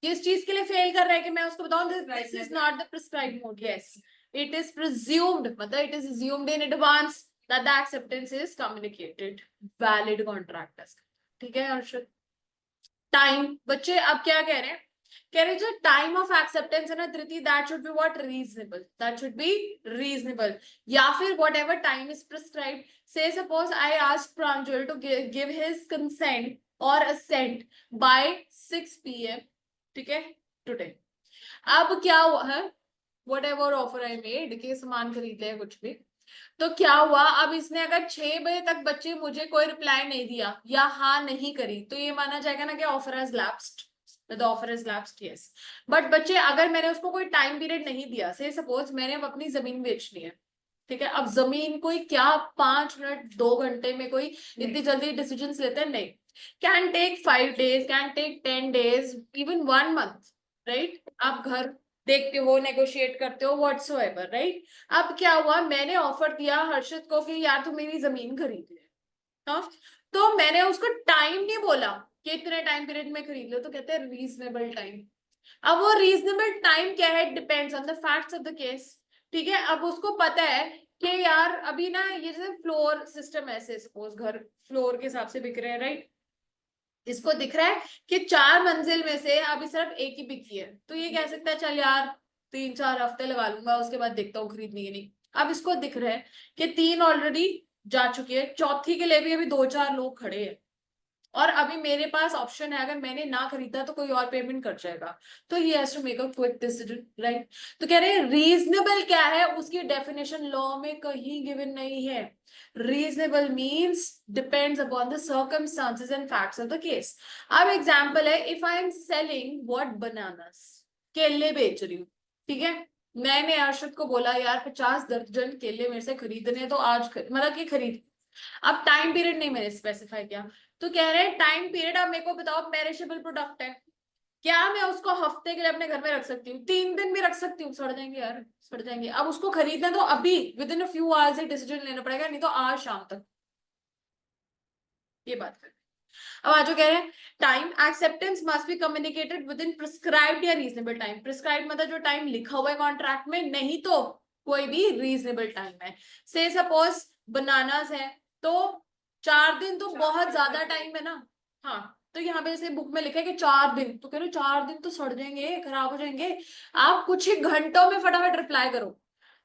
किस चीज के लिए फेल कर रहा है कि मैं उसको बताऊं this is not the prescribed mode. Yes, it is presumed, मतलब it is assumed in advance that the acceptance is communicated, valid contract। ठीक है हर्षद? टाइम, बच्चे अब क्या कह रहे हैं, कह रहे जो टाइम ऑफ एक्सेप्टेंस है ना Dhriti, that should be what, reasonable, that should be reasonable, या फिर whatever time is prescribed. Say suppose I ask Pranjal to give his consent और असेंट बाय 6 PM, ठीक है, टुडे। अब क्या हुआ है, whatever offer I made, के सामान खरीद लिया कुछ भी, तो क्या हुआ, अब इसने अगर 6 बजे तक बच्चे मुझे कोई रिप्लाई नहीं दिया या हाँ नहीं करी, तो ये माना जाएगा ना कि offer has lapsed, the offer has lapsed. Yes, but बच्चे अगर मैंने उसको कोई टाइम पीरियड नहीं दिया, से सपोज मैंने अब अपनी जमीन बेचनी है, ठीक है, अब जमीन कोई क्या 5 मिनट 2 घंटे में कोई इतनी जल्दी डिसीजन लेते हैं, नहीं, can take 5 days, can take 10 days, even 1 month, right? आप घर देखते हो, नेगोशिएट करते हो, व्हाट्सोएवर, राइट? अब क्या हुआ, मैंने ऑफर दिया हर्षित को कि यार तू मेरी जमीन खरीद ले, हाँ, तो मैंने उसको टाइम नहीं बोला कि इतने टाइम पीरियड में खरीद लो, तो कहते हैं रीजनेबल टाइम। अब वो रीजनेबल टाइम क्या है, depends on the facts of the case, ठीक है। अब उसको पता है कि यार अभी ना ये जैसे फ्लोर सिस्टम ऐसे, सपोज घर फ्लोर के हिसाब से बिक रहे हैं, राइट? इसको दिख रहा है कि 4 मंजिल में से अभी सिर्फ एक ही बिकी है, तो ये कह सकता है चल यार 3-4 हफ्ते लगा लूंगा, उसके बाद देखता हूँ खरीदनी है नहीं। अब इसको दिख रहा है कि 3 ऑलरेडी जा चुकी है, चौथी के लिए भी अभी 2-4 लोग खड़े हैं, और अभी मेरे पास ऑप्शन है, अगर मैंने ना खरीदा तो कोई और पेमेंट कर जाएगा, तो he has to make a quick decision, right? तो कह रहे हैं रीजनेबल क्या है, उसकी डेफिनेशन लॉ में कहीं गिवन नहीं है। Reasonable means depends upon the circumstances and facts of the case. अब एग्जांपल है, if I am selling what, bananas, केले बेच रही हूँ, ठीक है, मैंने अर्शद को बोला यार 50 दर्जन केले मेरे से खरीदने हैं, तो आज मतलब कि खरीद। अब टाइम पीरियड नहीं मैंने स्पेसिफाई किया, तो कह रहे हैं टाइम पीरियड, अब मेरे को बताओ पेरिशेबल प्रोडक्ट है, क्या मैं उसको हफ्ते के लिए अपने घर में रख सकती हूँ? 3 दिन भी रख सकती हूँ, सड़ जाएंगे यार, सड़ जाएंगे। अब उसको खरीदना तो अभी with in a few hours he decision लेना पड़ेगा, नहीं तो आज शाम तक, ये बात कर। अब आज जो कह रहे हैं, time acceptance must be communicated with in prescribed या रीजनेबल टाइम। प्रिस्क्राइब्ड मतलब जो टाइम लिखा हुआ है कॉन्ट्रैक्ट में, नहीं तो कोई भी रीजनेबल टाइम है। से सपोज बनानास है, तो 4 दिन तो बहुत ज्यादा टाइम है ना, हाँ, तो यहाँ पे जैसे बुक में लिखा है कि 4 दिन, तो कह रहे 4 दिन तो सड़ जाएंगे, खराब हो जाएंगे, आप कुछ ही घंटों में फटाफट रिप्लाई करो।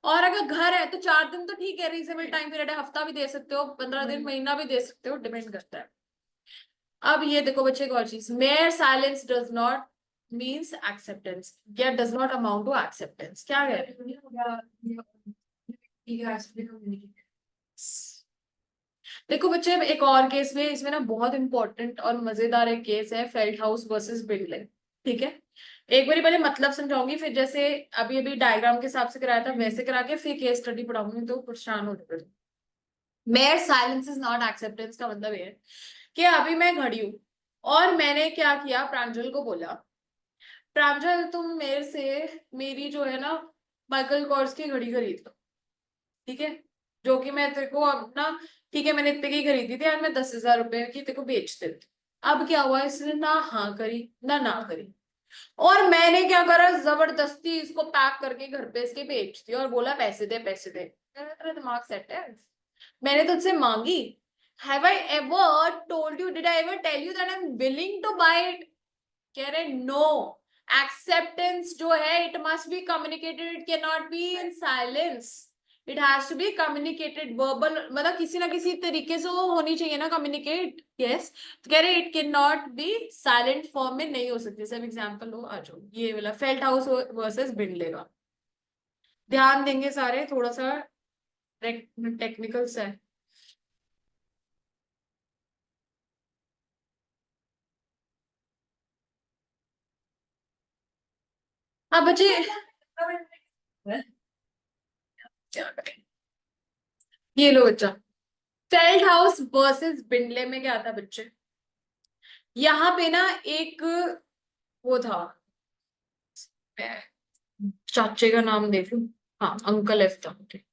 और अगर घर है तो 4 दिन तो ठीक है, रीजनेबल टाइम पीरियड है, हफ्ता भी दे सकते हो, 15 दिन, महीना भी दे सकते हो, डिपेंड करता है। अब ये देखो बच्चे एक और चीज, mere silence does not means acceptance, या does not amount to acceptance, क्या है? देखो बच्चे एक और केस में, इसमें ना बहुत इंपॉर्टेंट और मजेदार एक केस है, फेल्ट हाउस वर्सेस बिंडले, ठीक है। एक बारी पहले मतलब समझाऊंगी, फिर जैसे अभी अभी डायग्राम के हिसाब से कराया था वैसे करा के फिर केस स्टडी पढ़ाऊंगी, तो परेशान हो जाएगा। Mayor silence is not acceptance का मतलब ये है कि अभी मैं खड़ी हूं और मैंने क्या किया, प्रांजल को बोला, प्रांजल तुम मेरे से मेरी जो है ना माइकल कॉर्स की घड़ी खरीद लो, ठीक है, जो कि मैं तेरे को अब ना, ठीक है, मैंने इतने की खरीदी थी, आज मैं 10,000 रुपए की तेरे को बेच देती। अब क्या हुआ, इसने ना हाँ करी ना ना करी, और मैंने क्या करा, जबरदस्ती इसको पैक करके घर पे इसके बेच दिया और बोला पैसे दे पैसे दे। तेरा दिमाग सेट है? मैंने तुझसे मांगी? Have I ever told you, did I ever tell you that I am willing to buy it? कह रहे नो, एक्सेप्टेंस जो है it must be communicated, it can not be in silence, it has to be communicated verbal, मतलब किसी ना किसी तरीके से वो होनी चाहिए ना कम्युनिकेट। यस, तो कह रहे it can not B silent form में, नहीं हो सकती। सब एग्जांपल हो आ जाओ, ये वाला फेल्ट हाउस वर्सेस बिंडले का ध्यान देंगे सारे, थोड़ा सा टेक्निकल सा है। अब बच्चे क्या करें, ये लो बच्चा, फेल्ट हाउस वर्सेस बिंडले में क्या था बच्चे, यहाँ पे ना एक वो था, मैं चाचे का नाम देख लूं, हाँ अंकल एफ था, ठीक,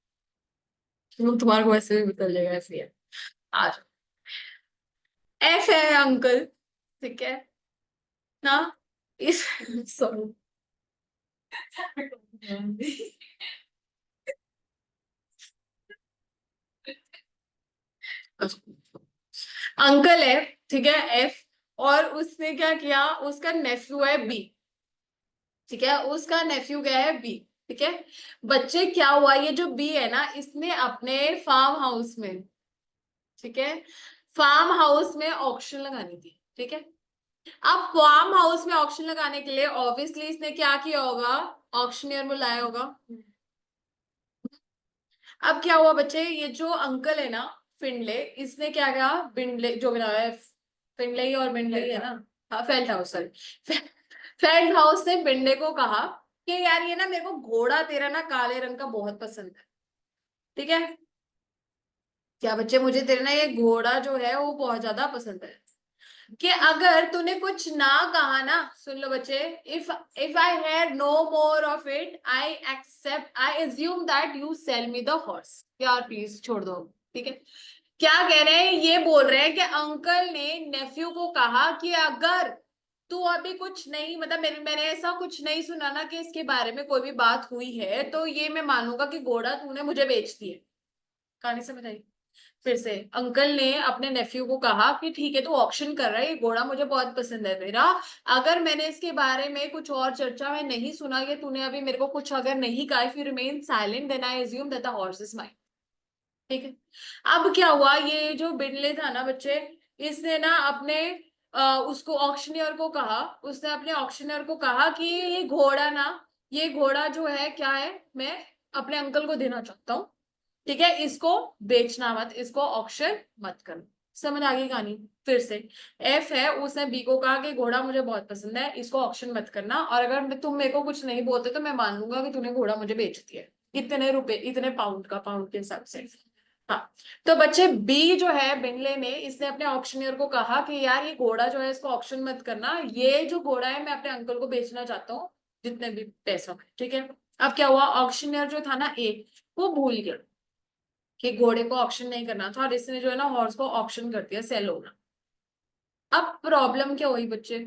वो तुम्हारे को वैसे भी बदल जाएगा ऐसे ही है। आज एफ है अंकल, ठीक है ना, इस सॉरी अंकल है, ठीक है एफ, और उसने क्या किया, उसका नेफ्यू है बी, ठीक है, उसका नेफ्यू क्या है बी, ठीक है। बच्चे क्या हुआ, ये जो बी है ना, इसने अपने फार्म हाउस में, ठीक है, फार्म हाउस में ऑक्शन लगानी थी, ठीक है। अब फार्म हाउस में ऑक्शन लगाने के लिए ऑब्वियसली इसने क्या किया होगा, ऑक्शनियर बुलाया होगा। अब क्या हुआ बच्चे, ये जो अंकल है ना फिंडले, इसने क्या कहा, बिंडले जो बनाया है, फिंडले ही और बिंडले ही है ना, हाँ felt house sorry, felt house ने बिंडले को कहा कि यार ये ना मेरे को घोड़ा तेरा ना काले रंग का बहुत पसंद है, ठीक है, क्या बच्चे मुझे तेरा ना ये घोड़ा जो है वो बहुत ज्यादा पसंद है, कि अगर तूने कुछ ना कहा ना, सुन लो बच्चे, if I had no more of it I accept I assume that you sell me the horse, यार प्लीज छोड़ दो, ठीक है। क्या कह रहे हैं, ये बोल रहे हैं कि अंकल ने नेफ्यू को कहा कि अगर तू अभी कुछ नहीं, मतलब मैंने ऐसा कुछ नहीं सुना ना कि इसके बारे में कोई भी बात हुई है, तो ये मैं मानूंगा कि घोड़ा तूने मुझे बेच दिए। कहानी समझ आई, फिर से अंकल ने अपने नेफ्यू को कहा कि ठीक है तू ऑक्शन कर रहा है, ये घोड़ा मुझे बहुत पसंद है मेरा, अगर मैंने इसके बारे में कुछ और चर्चा में नहीं सुना कि तूने अभी मेरे को कुछ अगर नहीं कहा, if you remain silent then I assume that the horse is mine, ठीक है। अब क्या हुआ, ये जो बिनले था ना बच्चे, इसने ना अपने उसको ऑक्शनियर को कहा, उसने अपने ऑक्शनियर को कहा कि ये घोड़ा ना, ये घोड़ा जो है क्या है, मैं अपने अंकल को देना चाहता हूँ, ठीक है, इसको बेचना मत, इसको ऑक्शन मत करना। समझ आ गई कहानी, फिर से एफ है, उसने बी को कहा कि घोड़ा मुझे बहुत पसंद है, इसको ऑक्शन मत करना, और अगर तुम मेरे को कुछ नहीं बोलते तो मैं मान लूंगा कि तूने घोड़ा मुझे बेच दिया है, इतने रुपए, इतने पाउंड का, पाउंड के हिसाब से। हाँ, तो बच्चे बी जो है बिनले ने, इसने अपने ऑक्शनियर को कहा कि यार ये घोड़ा जो है इसको ऑक्शन मत करना, ये जो घोड़ा है मैं अपने अंकल को बेचना चाहता हूँ जितने भी पैसों में, ठीक है। अब क्या हुआ, ऑक्शनियर जो था ना ए, वो भूल गया कि घोड़े को ऑक्शन नहीं करना था, और इसने जो है ना हॉर्स को ऑक्शन कर दिया, सेल होना। अब प्रॉब्लम क्या हुई बच्चे,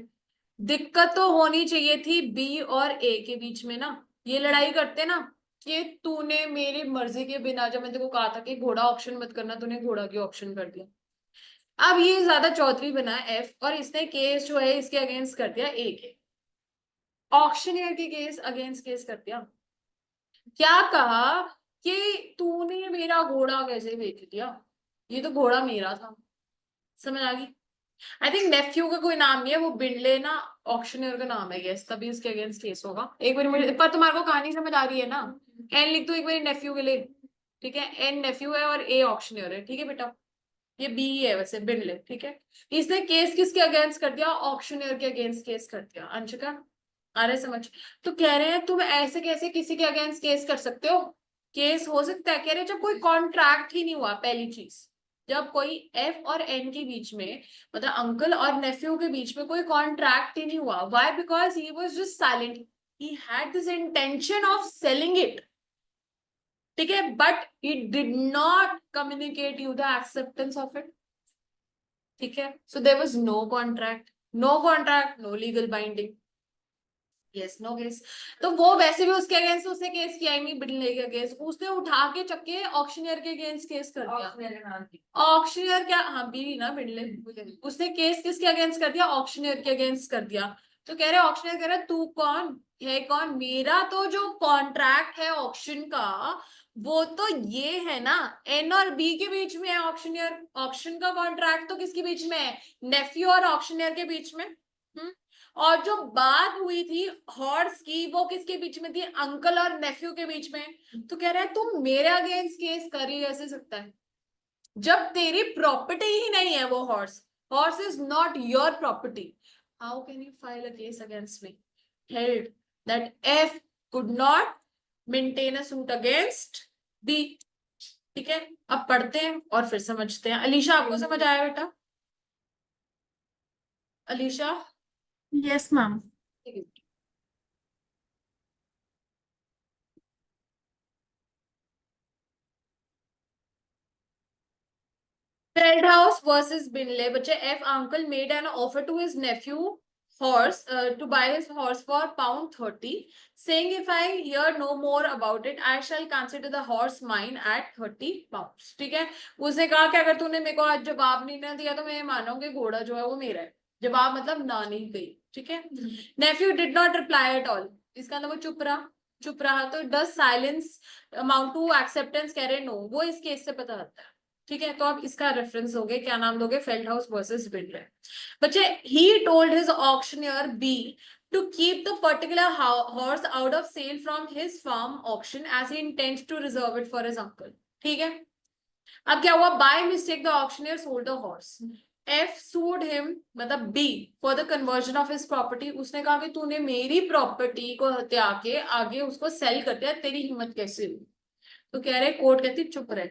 दिक्कत तो होनी चाहिए थी बी और ए के बीच में ना, ये लड़ाई करते ना कि तूने मेरी मर्जी के बिना, जब मैंने तेरे को कहा था कि घोड़ा ऑप्शन मत करना, तूने घोड़ा की ऑप्शन कर दिया। अब ये ज्यादा चौधरी बना एफ, और इसने केस जो है इसके अगेंस्ट कर दिया ए के, ऑक्शनियर के केस अगेंस्ट केस कर दिया। क्या कहा कि तूने मेरा घोड़ा कैसे बेच दिया, ये तो घोड़ा मेरा था। समझ आ गई, आई थिंक नेफ्यू का कोई नाम नहीं है, वो बिंडले ना ऑक्शनियर का नाम है, गेस तभी उसके अगेंस्ट केस होगा। एक बार मुझे, पर तुम्हारे को कहानी समझ आ रही है ना, एन लिख दो एक बार नेफ्यू के लिए, ठीक है, एन नेफ्यू है और ए ऑक्शनियर है, ठीक है बेटा, ये बी है वैसे बिंडले, ठीक है। इसने केस किसके अगेंस्ट कर दिया, ऑक्शनियर के अगेंस्ट केस कर दिया। अंशिका आ रहा है समझ, तो कह रहे हैं तुम ऐसे कैसे किसी के अगेंस्ट केस कर सकते हो, केस हो सकता है, कह रहे हैं जब कोई कॉन्ट्रैक्ट ही नहीं हुआ, पहली चीज, जब कोई एफ और एन के बीच में, मतलब अंकल और नेफ्यू के बीच में कोई कॉन्ट्रैक्ट ही नहीं हुआ, why, because he was just silent, he had this intention of selling it, ठीक है, but he did not communicate you the acceptance of it, ठीक है, so there was no contract, no contract, no legal binding, yes no case. तो वो वैसे भी उसके अगेंस्ट उसने केस किया ही नहीं, बिडले के अगेंस्ट, उसने उठा के चक्के ऑक्शनियर के अगेंस्ट केस कर दिया। ऑक्शनियर क्या, हाँ बी ना बिडले, उसने केस किसके अगेंस्ट कर दिया, ऑक्शनियर के अगेंस्ट कर दिया। तो कह रहे ऑक्शनियर कह रहा तू कौन है, कौन, मेरा तो जो कॉन्ट्रैक्ट है ऑक्शन का, वो तो ये है ना, एन और बी के बीच में है ऑक्शनियर, ऑक्शन का कॉन्ट्रैक्ट तो किसके बीच में है, नेफ्यू और ऑक्शनियर के बीच में। और जो बात हुई थी हॉर्स की, वो किसके बीच में थी, अंकल और नेफ्यू के बीच में। तो कह रहा है तुम मेरे अगेंस्ट केस कर ही कैसे सकता है, जब तेरी प्रॉपर्टी ही नहीं है वो horse, horse is not your property, how can you file a case against me, held that F could not maintain a suit against B. ठीक है, अब पढ़ते हैं और फिर समझते हैं. अलीशा, आपको समझ आया बेटा? Alisha? Yes, ma'am. Feldhaus versus Binley. बच्चे, F uncle made an offer to his nephew horse to buy his horse for £30, saying if I hear no more about it, I shall consider the horse mine at £30. ठीक है, उसने कहा कि अगर तूने मेरे को आज जवाब नहीं ना दिया तो मैं मानूंगी घोड़ा जो है वो मेरा है. जवाब मतलब ना नहीं गई. ठीक है. Nephew did not reply at all. इसका मतलब वो चुप रहा. तो does silence amount to acceptance? कह रहे नो. वो इस केस से पता लगता है. ठीक है, तो आप इसका रेफरेंस दोगे, क्या नाम दोगे? Feldhouse versus Bilder. बच्चे, he told his auctioneer be to keep the particular horse out of sale from his farm auction as he intends to reserve it for his uncle. ठीक है. अब क्या हुआ? By mistake the auctioneer sold the horse. F sued him, मतलब B, for the conversion of his property. उसने कहा कि तूने मेरी प्रॉपर्टी को हत्या के आगे उसको सेल कर दिया, तेरी हिम्मत कैसे हुई? तो कह रहे, कोर्ट कहती चुप रहे.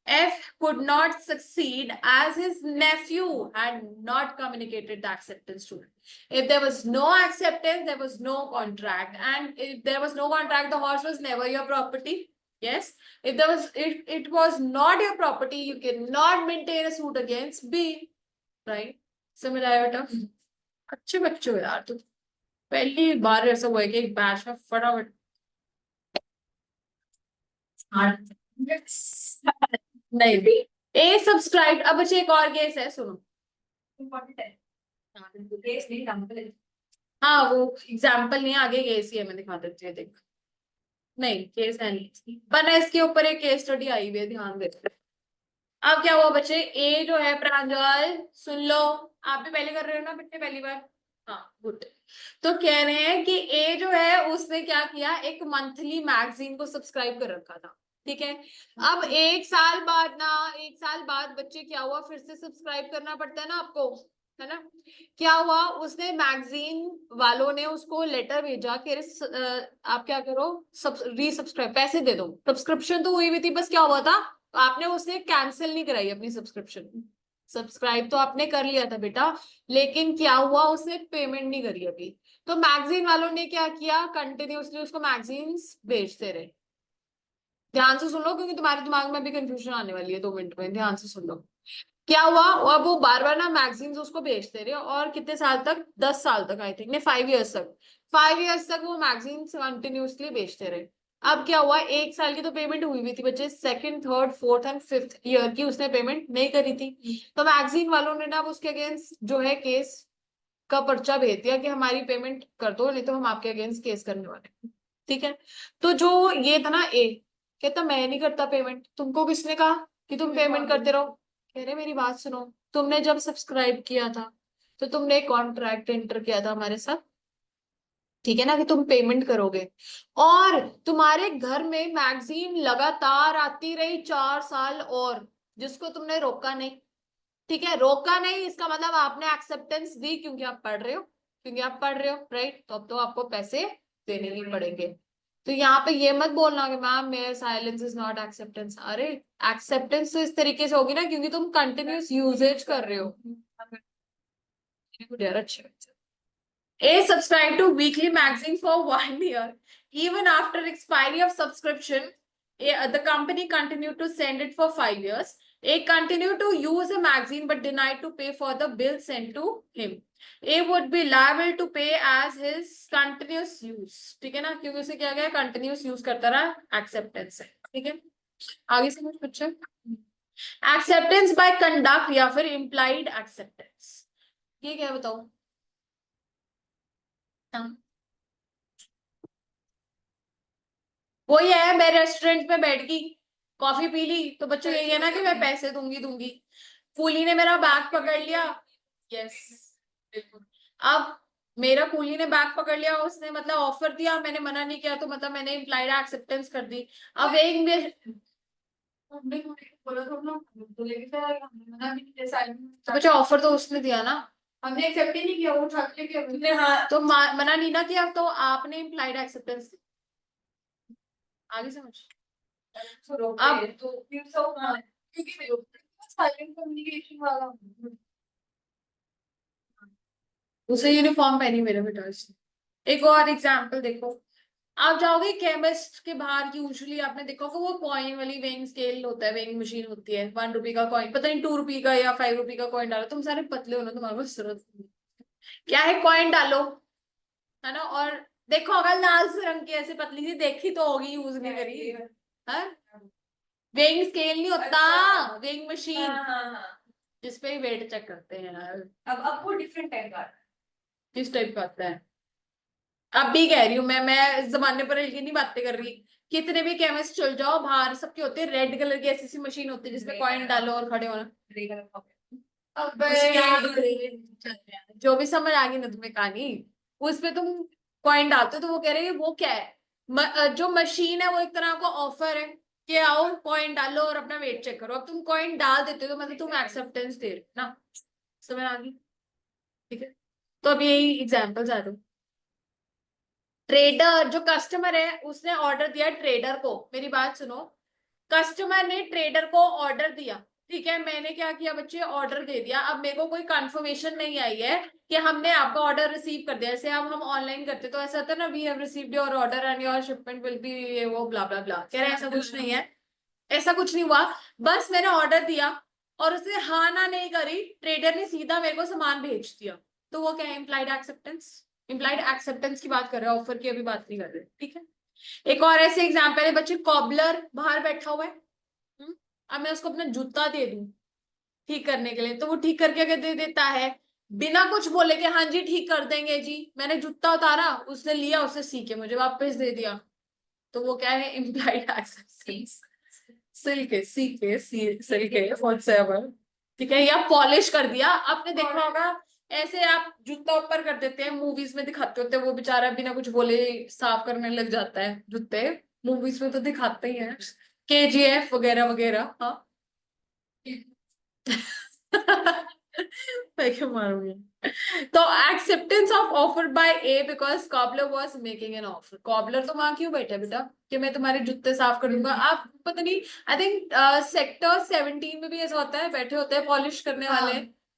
F could not succeed as his nephew had not communicated the acceptance to him. If there was no acceptance, there was no contract. And if there was no contract, the horse was never your property. Yes. If it was not your property, you cannot maintain a suit against B. Right? समझ आया बेटा? अच्छे बच्चे हो यार तुम. पहली बार ऐसा हुआ है कि एक बैच में फटाफट नहीं भी. ए सब्सक्राइब. अब बच्चे एक और केस है, सुनो. हाँ, वो एग्जाम्पल नहीं, आगे केस ही है, मैं दिखा देती हूँ. देख, नहीं केस है नहीं, पर इसके ऊपर एक केस स्टडी आई हुई है, ध्यान दे. अब क्या हुआ बच्चे? ए जो है, प्रांजल सुन लो, आप भी पहले कर रहे हो ना बच्चे, पहली बार. हाँ, गुड. तो कह रहे हैं कि ए जो है उसने क्या किया, एक मंथली मैगजीन को सब्सक्राइब कर रखा था. ठीक है. अब एक साल बाद बच्चे क्या हुआ, फिर से सब्सक्राइब करना पड़ता है ना आपको, है ना? क्या हुआ, उसने मैगजीन वालों ने उसको लेटर भेजा कि आप क्या करो, रीसब्सक्राइब, पैसे दे दो. सब्सक्रिप्शन तो हुई थी, बस क्या हुआ था, आपने उसने कैंसिल नहीं कराई अपनी सब्सक्रिप्शन. सब्सक्राइब तो आपने कर लिया था बेटा, लेकिन क्या हुआ, उसने पेमेंट नहीं करी अभी. तो मैगजीन वालों ने क्या किया, कंटिन्यूअसली उसको मैगजीन्स बेचते रहे. ध्यान से सुन लो, क्योंकि तुम्हारे दिमाग में भी कंफ्यूजन आने वाली है 2 मिनट में. ध्यान से सुन लो. क्या हुआ, अब वो बार बार ना मैगजीन्स उसको बेचते रहे, और कितने साल तक, 10 साल तक, आई थिंक, नहीं 5 इयर्स तक. 5 इयर्स तक वो मैगजीन्स कंटिन्यूअसली बेचते रहे. अब क्या हुआ, 1 साल की तो पेमेंट हुई थी बच्चे, 2nd, 3rd, 4th and 5th year की उसने पेमेंट नहीं करी थी. तो मैगजीन वालों ने ना उसके अगेंस्ट जो है केस का पर्चा भेज दिया कि हमारी पेमेंट कर दो, नहीं तो हम आपके अगेंस्ट केस करने वाले हैं. ठीक है. तो जो ये था ना, ए कहता मैं नहीं करता पेमेंट. तुमको किसने कहा कि तुम पेमेंट करते रहो? कह रहे मेरी बात सुनो, तुमने जब सब्सक्राइब किया था तो तुमने कॉन्ट्रैक्ट एंटर किया था हमारे साथ, ठीक है ना, कि तुम पेमेंट करोगे. और तुम्हारे घर में मैगजीन लगातार आती रही 4 साल, और जिसको तुमने रोका नहीं. ठीक है, रोका नहीं, इसका मतलब आपने एक्सेप्टेंस दी, क्योंकि आप पढ़ रहे हो, राइट? तो अब तो आपको पैसे देने ही पड़ेंगे. तो यहाँ पे ये मत बोलना कि मैम मेरा साइलेंस इज नॉट एक्सेप्टेंस. अरे एक्सेप्टेंस तो इस तरीके से होगी ना, क्योंकि तुम कंटिन्यूस यूजेज कर रहे हो. यार अच्छे. A subscribed to weekly magazine for 1 year. Even after expiry of subscription, the company continued to send it for 5 years. A continued to use a magazine but denied to pay for the bill sent to him. A would be liable to pay as his continuous use. ठीक है ना, क्योंकि उसे क्या गया, continuous use करता रहा, acceptance है. ठीक है, आगे से कुछ बच्चे. Acceptance by conduct या फिर implied acceptance, ये क्या बताओ? वही है, मैं रेस्टोरेंट में बैठ गई, कॉफी पी ली, तो बच्चों यही है ना कि मैं पैसे दूंगी. कूली ने मेरा बैग पकड़ लिया. यस, बिल्कुल. अब मेरा कूली ने बैग पकड़ लिया, उसने मतलब ऑफर दिया, मैंने मना नहीं किया, तो मतलब मैंने इम्प्लाइड एक्सेप्टेंस कर दी. अब एक मेरे तो बच्चा ऑफर तो उसने दिया ना. हमने एक्सेप्ट ही नहीं किया, वो उठा के लेके आ गए। हाँ तो मना नहीं ना किया, तो आपने इम्प्लाइड एक्सेप्टेंस आगे समझ। अब तो फिर सब क्योंकि साइलेंट कम्युनिकेशन वाला उसे यूनिफॉर्म पहनी मेरे बेटा इसने। एक और एग्जांपल देखो, आप जाओगे केमिस्ट के बाहर, यूजुअली आपने देखा होगा वो कॉइन वाली वेइंग स्केल होता है, वेइंग मशीन होती है, 1 रुपए का कॉइन, पता नहीं 2 रुपए का या 5 रुपए का कॉइन डालो, तुम सारे पतले हो ना, तुम्हारे पास जरूरत नहीं क्या है, कॉइन डालो, है ना, और देखो अगर लाल से रंग की ऐसे पतली सी देखी तो होगी, यूज नहीं करी है। वेइंग स्केल नहीं होता, वेइंग मशीन जिसपे वेट चेक करते हैं यार। अब वो डिफरेंट टाइप का किस टाइप का आता है, अब भी कह रही हूँ मैं इस जमाने पर हल्की नहीं बातें कर रही, कितने भी केमिस्ट चल जाओ बाहर, सबके होते हैं रेड कलर की ऐसी सी मशीन होती है जिसमें कॉइन डालो और खड़े होना। ग्रे कलर का। अब जो भी समझ आ गई ना तुम्हें कहानी, उस पे तुम कॉइन डालते हो तो वो कह रहे हैं वो क्या है, जो मशीन है वो एक तरह का ऑफर है कि आओ कॉइन डालो और अपना वेट चेक करो। अब तुम कॉइन डाल देते हो तो मतलब तुम एक्सेप्टेंस दे रहे हो ना, समझ आ गई, ठीक है। तो अब यही एग्जाम्पल्स आ रहे हो। ट्रेडर जो कस्टमर है उसने ऑर्डर दिया ट्रेडर को, मेरी बात सुनो, कस्टमर ने ट्रेडर को ऑर्डर दिया, ठीक है, मैंने क्या किया बच्चे, ऑर्डर दे दिया, अब मेरे को कोई कंफर्मेशन नहीं आई है कि हमने आपका ऑर्डर रिसीव कर दिया, जैसे अब हम ऑनलाइन करते तो ऐसा होता है ना, we have received your order and your shipment will be वो ब्ला ब्ला ब्ला, कह रहे हैं ऐसा कुछ नहीं है, ऐसा कुछ नहीं हुआ, बस मैंने ऑर्डर दिया और उसने हाँ ना नहीं करी, ट्रेडर ने सीधा मेरे को सामान भेज दिया, तो वो क्या है, इम्प्लाइड एक्सेप्टेंस, इम्प्लाइड एक्सेप्टेंस की बात कर रहे हैं, ऑफर की अभी बात नहीं कर रहे, ठीक है। एक और ऐसे एग्जाम्पल है बच्चे, कॉबलर बाहर बैठा हुआ है, अब मैं उसको अपना जूता दे दूं ठीक करने के लिए, तो वो ठीक करके अगर दे देता है बिना कुछ बोले कि हाँ जी ठीक कर देंगे जी, मैंने जूता उतारा, उसने लिया, उसने सी के मुझे वापस दे दिया, तो वो क्या है, इम्प्लाइड एक्सेप्टेंस। सिल्क है, सी के सिल्क है व्हाटसएवर, ठीक है, या पॉलिश कर दिया, आपने देखा होगा ऐसे आप जूता ऊपर कर देते हैं, मूवीज में दिखाते होते हैं, वो बेचारा बिना कुछ बोले साफ करने लग जाता है जूते, मूवीज में तो दिखाते ही हैं, केजीएफ वगैरह वगैरह, हाँ। मैं क्यों मारूंगी, तो acceptance of offer by a because cobbler was making an offer, cobbler तो वहां क्यों बैठा बेटा कि मैं तुम्हारे जूते साफ कर दूंगा, आप पता नहीं, आई थिंक सेक्टर 17 में भी ऐसा होता है, बैठे होते हैं पॉलिश करने वाले,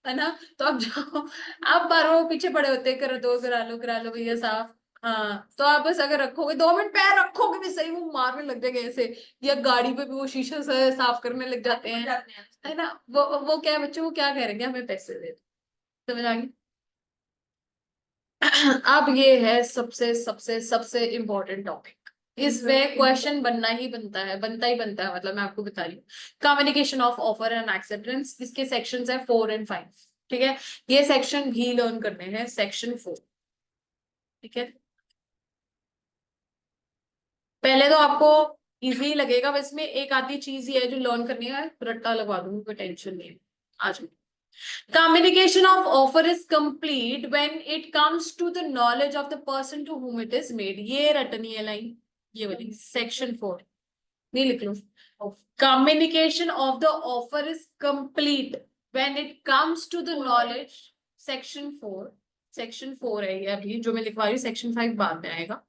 है ना, तो अब जाओ, आप बार पीछे पड़े होते हैं, कर दो करा लो भैया साफ, हाँ, तो आप बस अगर रखोगे 2 मिनट पैर रखोगे भी सही, वो मारने लग जाएगा ऐसे, या गाड़ी पे भी वो शीशे से साफ करने लग जाते हैं, है ना, वो क्या है बच्चे, वो क्या कह रहे हैं, हमें पैसे दे दो, समझ आ गई। अब ये है सबसे सबसे सबसे इम्पोर्टेंट टॉपिक, इसमें क्वेश्चन बनना ही बनता है, बनता ही बनता है, मतलब मैं आपको बता रही हूँ, communication of offer and acceptance, इसके सेक्शंस है 4 और 5, ठीक है, ये सेक्शन भी लर्न करने हैं, सेक्शन 4, ठीक है, पहले तो आपको इजी लगेगा, बस में एक आधी चीज ही है जो लर्न करनी है, रट्टा लगवा दूंगी, कोई टेंशन नहीं है, आज communication of offer is complete when it comes to the knowledge of the person to whom it is made, ये रटनी है लाइन, ये वाली सेक्शन 4, नहीं लिख लो, communication of the offer is complete when it comes to the knowledge, section 4, section 4 है ये अभी जो मैं लिखवा रही हूँ, सेक्शन 5 बाद में आएगा,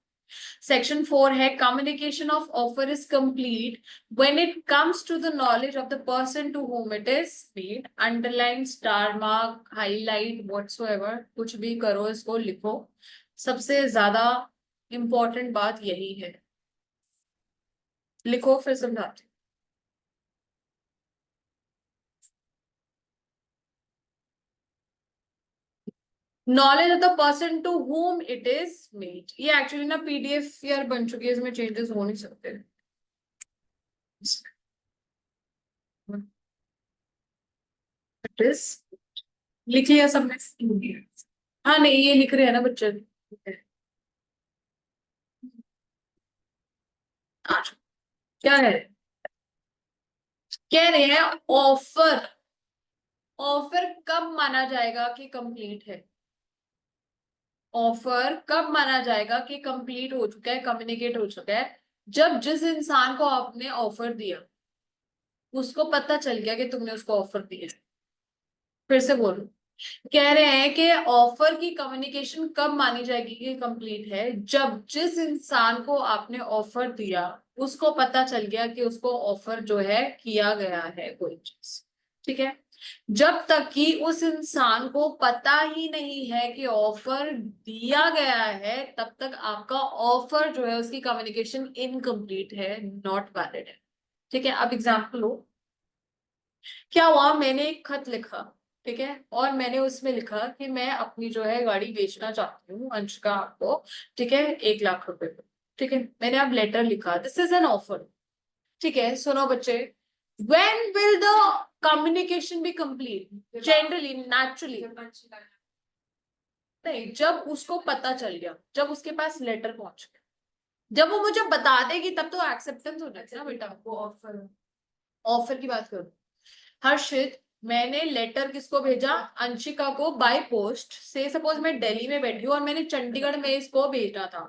सेक्शन 4 है communication of offer is complete when it comes to the knowledge of the person to whom it is made, underline, star mark, highlight, whatsoever, कुछ भी करो, इसको लिखो, सबसे ज्यादा इंपॉर्टेंट बात यही है, लिखो फिर समझाते। Knowledge of the person to whom it is made, ये एक्चुअली ना पीडीएफ यार बन चुकी है, इसमें चेंजेस हो नहीं सकते, इट इज लिख लिया सबने, हाँ नहीं ये लिख रहे हैं ना बच्चे, आज क्या है, कह रहे हैं ऑफर, ऑफर कब माना जाएगा कि कंप्लीट है, ऑफर कब माना जाएगा कि कंप्लीट हो चुका है, कम्युनिकेट हो चुका है, जब जिस इंसान को आपने ऑफर दिया उसको पता चल गया कि तुमने उसको ऑफर दिया, फिर से बोलो, कह रहे हैं कि ऑफर की कम्युनिकेशन कब मानी जाएगी कि कंप्लीट है, जब जिस इंसान को आपने ऑफर दिया उसको पता चल गया कि उसको ऑफर जो है किया गया है कोई चीज, ठीक है। जब तक कि उस इंसान को पता ही नहीं है कि ऑफर दिया गया है, तब तक आपका ऑफर जो है उसकी कम्युनिकेशन इनकम्प्लीट है, नॉट वैलिड है, ठीक है। अब एग्जाम्पल लो, क्या हुआ, मैंने एक खत लिखा, ठीक है, और मैंने उसमें लिखा कि मैं अपनी जो है गाड़ी बेचना चाहती हूँ अंशिका को, ठीक है, 1 लाख रुपए पे, ठीक है। मैंने अब लेटर लिखा, दिस इज एन ऑफर, ठीक है। सुनो बच्चे, when will the communication be complete, generally, naturally, नहीं, जब उसको पता चल गया, जब उसके पास लेटर पहुंच गया, जब वो मुझे बता देगी तब तो एक्सेप्टेंस हो जाएगा ना बेटा। वो ऑफर ऑफर की बात करो, हर्षित, मैंने लेटर किसको भेजा, अंशिका को बाय पोस्ट से, सपोज मैं दिल्ली में बैठी हूँ और मैंने चंडीगढ़ में इसको भेजना था,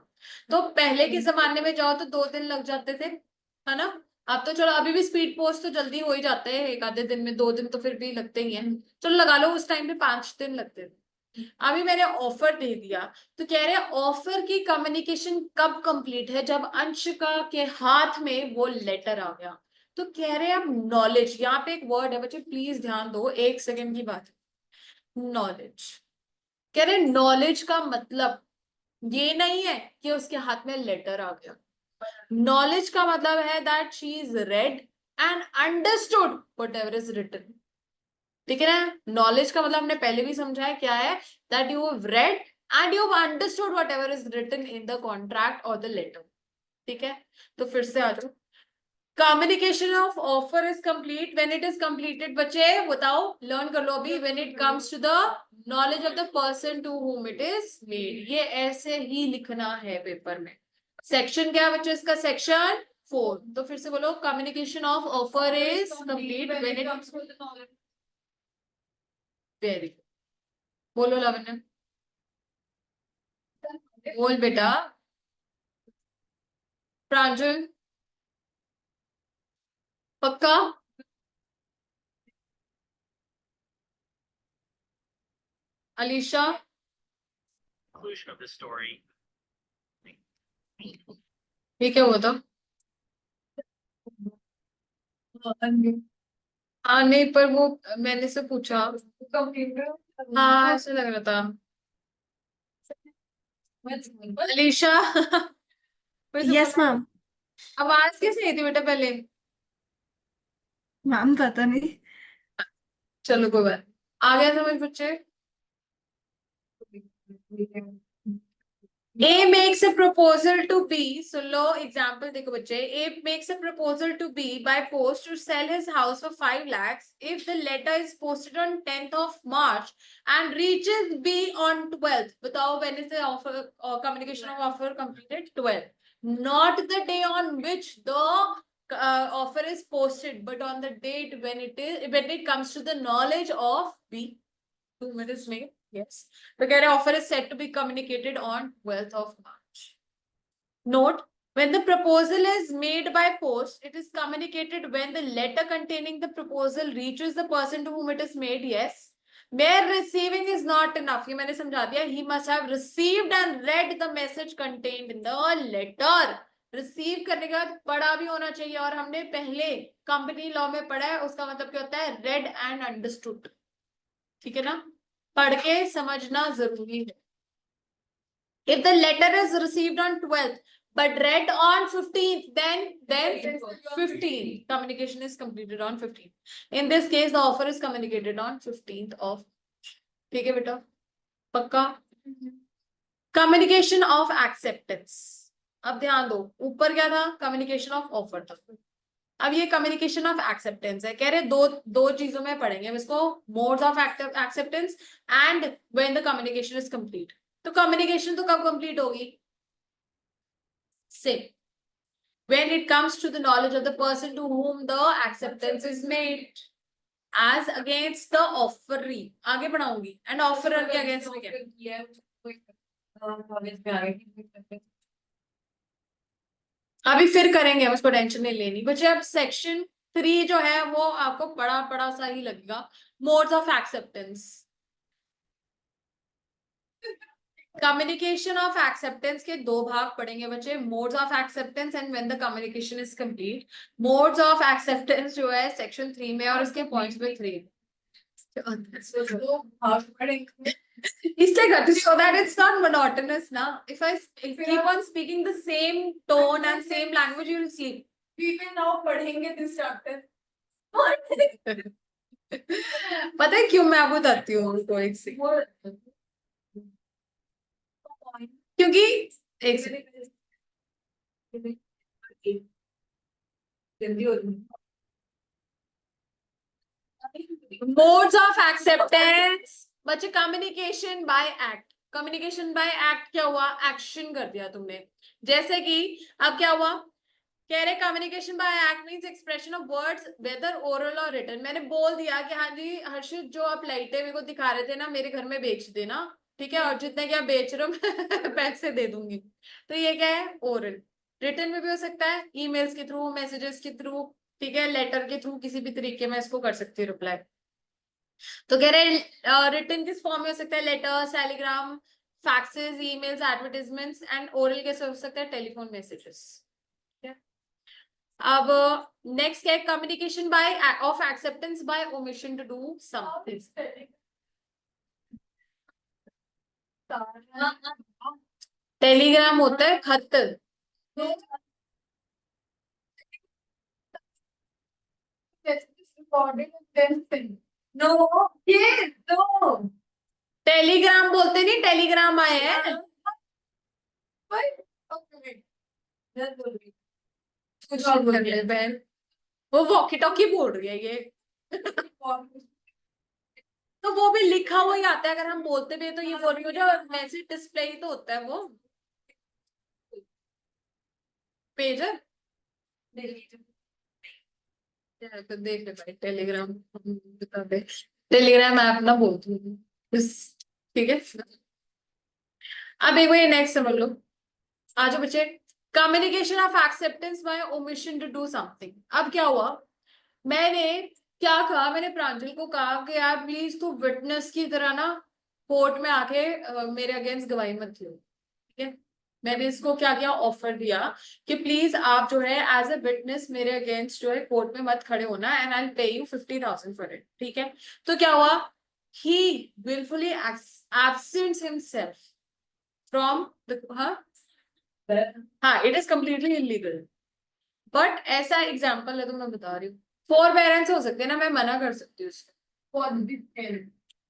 तो पहले के जमाने में जाओ तो 2 दिन लग जाते थे, है ना। अब तो चलो, अभी भी स्पीड पोस्ट तो जल्दी हो ही जाते हैं, एक आधे दिन में, 2 दिन तो फिर भी लगते ही हैं, चलो लगा लो, उस टाइम पे 5 दिन लगते थे। अभी मैंने ऑफर दे दिया, तो कह रहे ऑफर की कम्युनिकेशन कब कंप्लीट है, जब अंशिका के हाथ में वो लेटर आ गया। तो कह रहे हैं अब नॉलेज, यहाँ पे एक वर्ड है बच्चे, प्लीज ध्यान दो, 1 सेकेंड की बात, नॉलेज। कह रहे नॉलेज का मतलब ये नहीं है कि उसके हाथ में लेटर आ गया, नॉलेज का मतलब है that she is read and understood whatever is written, ठीक है ना। नॉलेज का मतलब हमने पहले भी समझा है क्या है, that you have read and you have understood whatever is written in the contract और द लेटर, ठीक है। तो फिर से आ जाओ, communication of offer is complete when it is completed, बच्चे बताओ, लर्न कर लो अभी, when it comes to the knowledge of the person to whom it is made, ये ऐसे ही लिखना है पेपर में। सेक्शन क्या है बच्चे इसका, सेक्शन 4, तो फिर से बोलो, communication of offer is complete when it, very good, बोलो लावण्य, बोल बेटा, प्रांजल, पक्का, Alisha, conclusion of the story. ये क्या हुआ था, हाँ नहीं, पर वो मैंने से पूछा, कंप्यूटर हाँ ऐसा लग रहा था। अलीशा फिर से यस बोलो। मैम। आवाज कैसे आई थी बेटा पहले, मैम पता नहीं। चलो कोई बात, आ गया समझ बच्चे। A makes a proposal to B. So low example देखो बच्चे, A makes a proposal to B by post to sell his house for 5 lakhs if the letter is posted on 10th of March and reaches B on 12th. बताओ when is the offer communication of offer completed, 12th. Not the day on which the offer is posted, but on the date when it comes to the knowledge of B. 2 minutes में, yes. तो कह रहे offer is set to be communicated on 12th of March. Note, when the proposal is made by post, it is communicated when the letter containing the proposal reaches the person to whom it is made, yes. Mere receiving is not enough, ये मैंने समझा दिया, he must have received and read the message contained in the letter. Receive करने के बाद पढ़ा भी होना चाहिए, और हमने पहले कंपनी लॉ में पढ़ा है, उसका मतलब क्या होता है, रेड एंड अंडरस्टूड, ठीक है ना, पढ़ के समझना जरूरी है। If the letter is received on 12th but read on 15th, then 15th, communication is completed on 15th. In this case, the offer is communicated on 15th of, ठीक है बेटा, पक्का। कम्युनिकेशन ऑफ एक्सेप्टेंस, अब ध्यान दो, ऊपर क्या था, कम्युनिकेशन ऑफ ऑफर था, अब ये कम्युनिकेशन ऑफ एक्सेप्टेंस है। कह रहे दो चीजों में पढ़ेंगे हम इसको, modes of acceptance and when the communication is complete. तो कम्युनिकेशन तो कब कंप्लीट होगी, से when it comes to the knowledge of the person to whom the acceptance is made as against the offeree, आगे बढ़ाऊंगी, and offerer के against में क्या, कॉलेज में आ गई। अभी फिर करेंगे हम, उसको टेंशन नहीं लेनी बच्चे। अब सेक्शन 3 जो है वो आपको बड़ा सा ही लगेगा, modes of acceptance. Communication of acceptance के दो भाग पढ़ेंगे बच्चे, modes of acceptance and when the communication is complete. Modes of acceptance जो है सेक्शन 3 में और उसके पॉइंट्स में 3 दो भाग पढ़ेंगे। इसलिए करती so that it's not monotonous ना, if I keep on speaking the same tone and same language you will sleep. We will now पढ़ेंगे this chapter. पता है क्यों, मैं आपको बताती हूँ उनको एक से, क्योंकि एक से जल्दी हो मोड्स ऑफ एक्सेप्टेंस बच्चे, communication by act. Communication by act क्या हुआ, एक्शन कर दिया तुमने। जैसे कि अब क्या हुआ, कह रहे communication by act means expression of words whether oral और रिटन। मैंने बोल दिया कि हाँ जी हर्षित जो आप लाइटें मेरे को दिखा रहे थे ना, मेरे घर में बेच देना, ठीक है, और जितने क्या बेच रहे हो पैसे दे दूंगी। तो ये क्या है, ओरल। रिटन में भी हो सकता है, ईमेल्स के थ्रू, मैसेजेस के थ्रू, ठीक है, लेटर के थ्रू, किसी भी तरीके में इसको कर सकती हूँ रिप्लाई। तो कह रहे रिटन किस फॉर्म में हो सकता है, letters, Telegram, faxes, emails, advertisements, and oral कैसे हो सकता है, टेलीफोन मैसेजेस। अब नेक्स्ट क्या है, communication by of acceptance by omission to do something. Telegram होता है खत, No, yes, no. टेलीग्राम बोलते नहीं, टेलीग्राम आए हैं। Wait, okay, wait. Just बोल रही कुछ और बोल रही है बहन, वो वॉकी टॉकी बोल रही है ये। हूँ। तो वो भी लिखा हुआ ही आता है, अगर हम बोलते भी हैं तो ये बोल रही हो, जो मैसेज डिस्प्ले ही तो होता है वो पेजर। तो देख ले भाई, टेलीग्राम बता दे, टेलीग्राम ऐप ना बोलती हूँ बस, ठीक है। अब एक बार नेक्स्ट समझ लो, आज बच्चे, communication of acceptance by omission to do something. अब क्या हुआ, मैंने क्या कहा, मैंने प्रांजल को कहा कि यार प्लीज तू विटनेस की तरह ना कोर्ट में आके मेरे अगेंस्ट गवाही मत लो, ठीक है। मैंने इसको क्या किया, ऑफर दिया कि प्लीज आप जो है एज ए विटनेस मेरे अगेंस्ट जो है कोर्ट में मत खड़े होना, एंड आई पे यू 50,000 फॉर इट, ठीक है। तो क्या हुआ, ही wilfully absents himself from the, हाँ it is completely illegal, but ऐसा एग्जाम्पल है तो मैं बता रही हूँ। फॉरबेरेंस हो सकते हैं ना, मैं मना कर सकती हूँ उसको,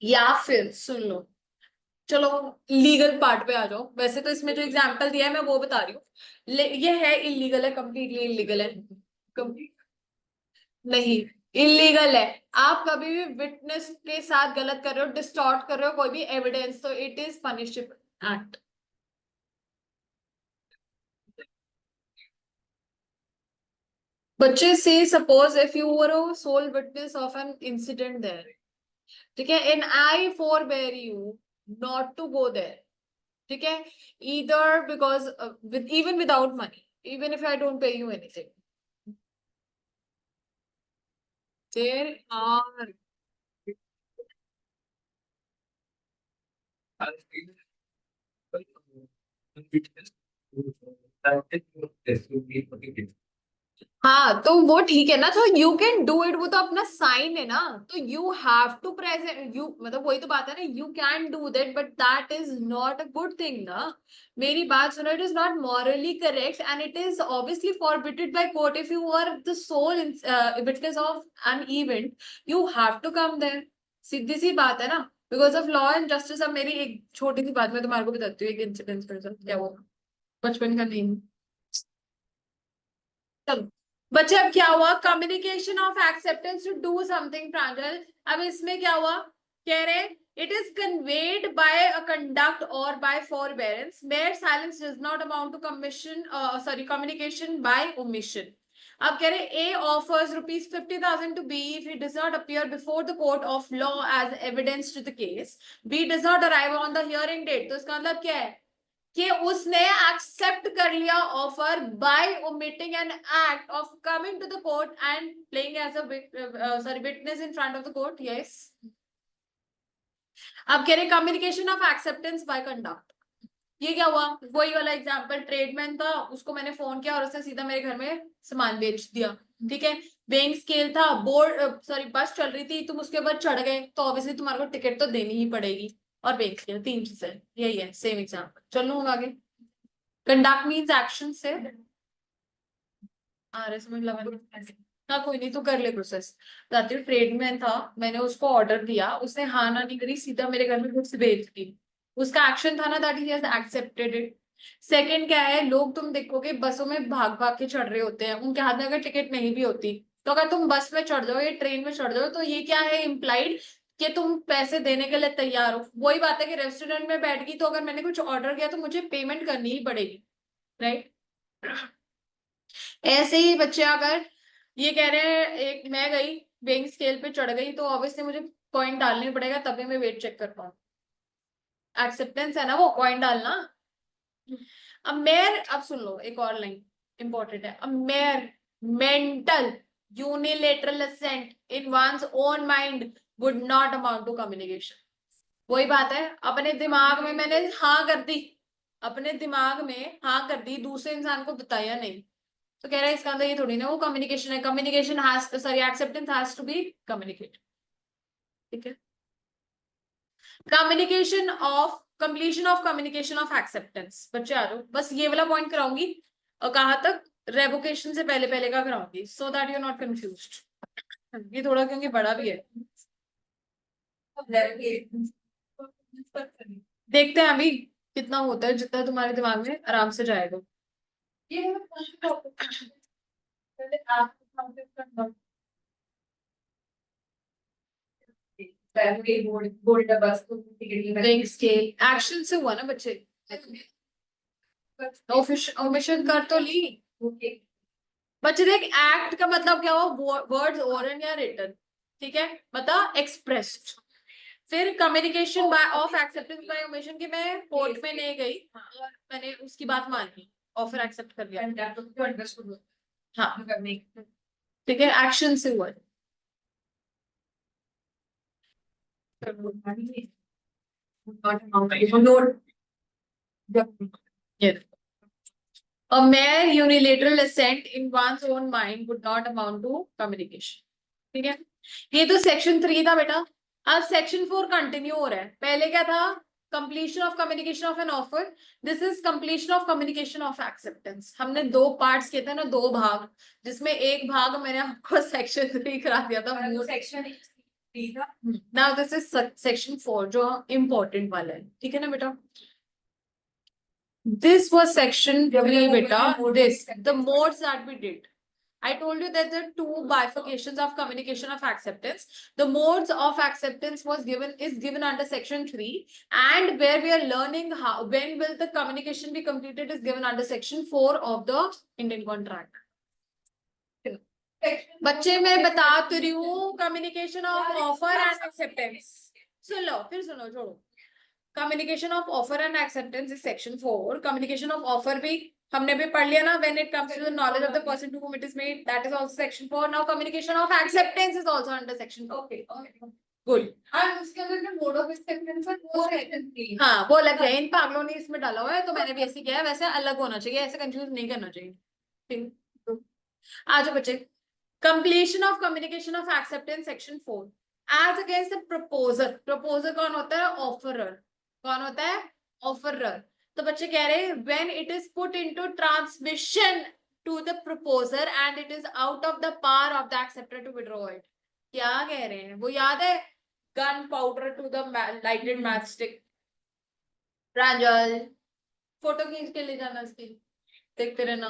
या फिर सुन लो, चलो लीगल पार्ट पे आ जाओ। वैसे तो इसमें जो एग्जाम्पल दिया है मैं वो बता रही हूँ, ये है इलीगल है, कम्प्लीटली इलीगल है, नहीं इलीगल है। आप कभी भी विटनेस के साथ गलत कर रहे हो, डिस्टॉर्ट कर रहे हो कोई भी एविडेंस, तो इट इज पनिशेबल एक्ट। बच्चे say suppose if you were a sole witness of an incident there, ठीक है, and I forbear you not to go there, ठीक है, either because with even without money, even if I don't pay you anything, there are, हाँ तो वो ठीक है ना, तो यू कैन डू इट, वो तो अपना साइन है ना, तो you have to present you, मतलब वही तो बात है ना, you can do that but that is not a good thing ना। मेरी बात सुनो, it is not morally correct and it is obviously forbidded by court. If you are the sole witness of an event, you have to come there, सीधी सी बात है ना, because of law and justice. अब मेरी एक छोटी सी बात मैं तुम्हारे को बताती हूँ, एक इंसिडेंस के साथ क्या हुआ, बचपन का नहीं, चलो बच्चे। अब क्या हुआ, communication of acceptance to do something Pranjal. अब इसमें क्या हुआ, कह रहे it is conveyed by a conduct और by forbearance, mere silence does not amount to commission sorry communication by omission. अब कह रहे A offers ₹50,000 to be if he does not appear before the court of law as evidence to the case, B does not arrive on the hearing date. तो इसका मतलब क्या है कि उसने एक्सेप्ट कर लिया offer by omitting an act of coming to the court and playing as a sorry witness in front of the court. Yes, अब कह रहे communication of acceptance by conduct. ये क्या हुआ, वही वाला एग्जांपल, ट्रेडमैन था, उसको मैंने फोन किया और उसने सीधा मेरे घर में सामान बेच दिया, ठीक है। वेइंग स्केल था, बोर्ड सॉरी बस चल रही थी, तुम उसके ऊपर चढ़ गए तो ऑब्वियसली तुम्हारे को टिकट तो देनी ही पड़ेगी, और वेइंग स्केल, 3 चीजें, यही है सेम एग्जांपल। चलो आगे। कंडक्ट मीन्स एक्शन से आ रहे समझ लगा नहीं? हाँ कोई नहीं, तू कर ले प्रोसेस। बताती हूँ, ट्रेडमैन था, मैंने उसको ऑर्डर दिया, उसने हाँ ना नहीं करी, सीधा मेरे घर में गुड्स भेज दी, उसका एक्शन था ना, that he has accepted it. Second क्या है, लोग तुम देखोगे बसों में भाग भाग के चढ़ रहे होते हैं, उनके हाथ में अगर टिकट नहीं भी होती, तो अगर तुम बस में चढ़ जाओ या ट्रेन में चढ़ जाओ, तो ये क्या है इम्प्लाइड, कि तुम पैसे देने के लिए तैयार हो। वही बात है कि रेस्टोरेंट में बैठ गई तो अगर मैंने कुछ ऑर्डर किया तो मुझे पेमेंट करनी ही पड़ेगी, राइट। ऐसे ही बच्चे अगर ये कह रहे हैं, एक मैं गई वेइंग स्केल पे चढ़ गई, तो ऑब्वियसली मुझे पॉइंट डालने पड़ेगा, तभी मैं वेट चेक कर पाऊँ, एक्सेप्टेंस है ना वो, पॉइंट डालना। अब सुन लो एक और लाइन इंपॉर्टेंट है, a mere mental unilateral assent in one's own mind would not amount to communication. वही बात है, अपने दिमाग में मैंने हाँ कर दी, अपने दिमाग में हाँ कर दी, दूसरे इंसान को बताया नहीं, तो कह रहा है इसका अंदर ये थोड़ी ना वो कम्युनिकेशन है, communication has sorry acceptance has to be communicate, ठीक है। Communication of completion of communication of acceptance, बच्चे आ जाओ, बस ये वाला पॉइंट कराऊंगी, और कहाँ तक, रेवोकेशन से पहले पहले का कराऊंगी, so that you are not confused. ये थोड़ा क्योंकि बड़ा भी है, देखते हैं अभी कितना होता है, जितना तुम्हारे दिमाग में आराम से जाएगा। ये पहले आप बोर्ड बस तो वेइंग स्केल एक्शन से हुआ ना बच्चे, ओमिशन कर तो ली बच्चे। देख एक्ट का मतलब क्या हुआ, वर्ड्स ओरल या रिटन, ठीक है, बता एक्सप्रेस्ड। फिर communication by of acceptance by omission, कि मैं कोर्ट में नहीं गई और मैंने उसकी बात मान ली, ऑफर एक्सेप्ट कर लिया, हाँ ठीक है, एक्शन से हुआ। ये a mere unilateral assent in one's own mind would not amount to communication, ठीक है। ये तो सेक्शन 3 था बेटा, अब सेक्शन 4 कंटिन्यू हो रहा है। पहले क्या था, completion of communication of an offer, this is completion of communication of acceptance. हमने 2 पार्ट्स किए थे ना, 2 भाग, जिसमें एक भाग मैंने आपको सेक्शन 3 करा दिया था, section now this is section 4 जो इम्पोर्टेंट वाला है, ठीक है ना बेटा। This was section 3 beta, this the modes that we did. I told you that there are 2 bifurcations of communication of acceptance. The modes of acceptance is given under section 3, and where we are learning how when will the communication be completed is given under section 4 of the Indian contract. बच्चे मैं बता तो रही हूँ, communication of offer and acceptance. सुन लो फिर सुनो, छोड़ो। Communication of offer and acceptance is section 4। Communication of offer भी हमने भी पढ़ लिया ना, when it comes to the knowledge of the person to whom it is made, that is also section 4. Now communication of acceptance is also under section 4. Okay good. और उसके अंदर जो मोड ऑफ एक्सेप्टेंस है वो सेक्शन 3 हाँ वो अलग है, इन पागलों ने इसमें डाला हुआ है, तो मैंने भी ऐसे किया है, वैसे अलग होना चाहिए, ऐसे कंफ्यूज नहीं करना चाहिए, ठीक। आ जाओ बच्चे, completion of communication of acceptance section 4 as against the proposer। proposer कौन होता है, offerer। कौन होता है, offerer। तो बच्चे कह रहे हैं when it is put into transmission to the proposer and it is out of the power of the acceptor to withdraw it। क्या कह रहे हैं, वो याद है, gunpowder to the lighted matchstick. Pranjal photo खींच के ले जाना इसकी, देखते रहना।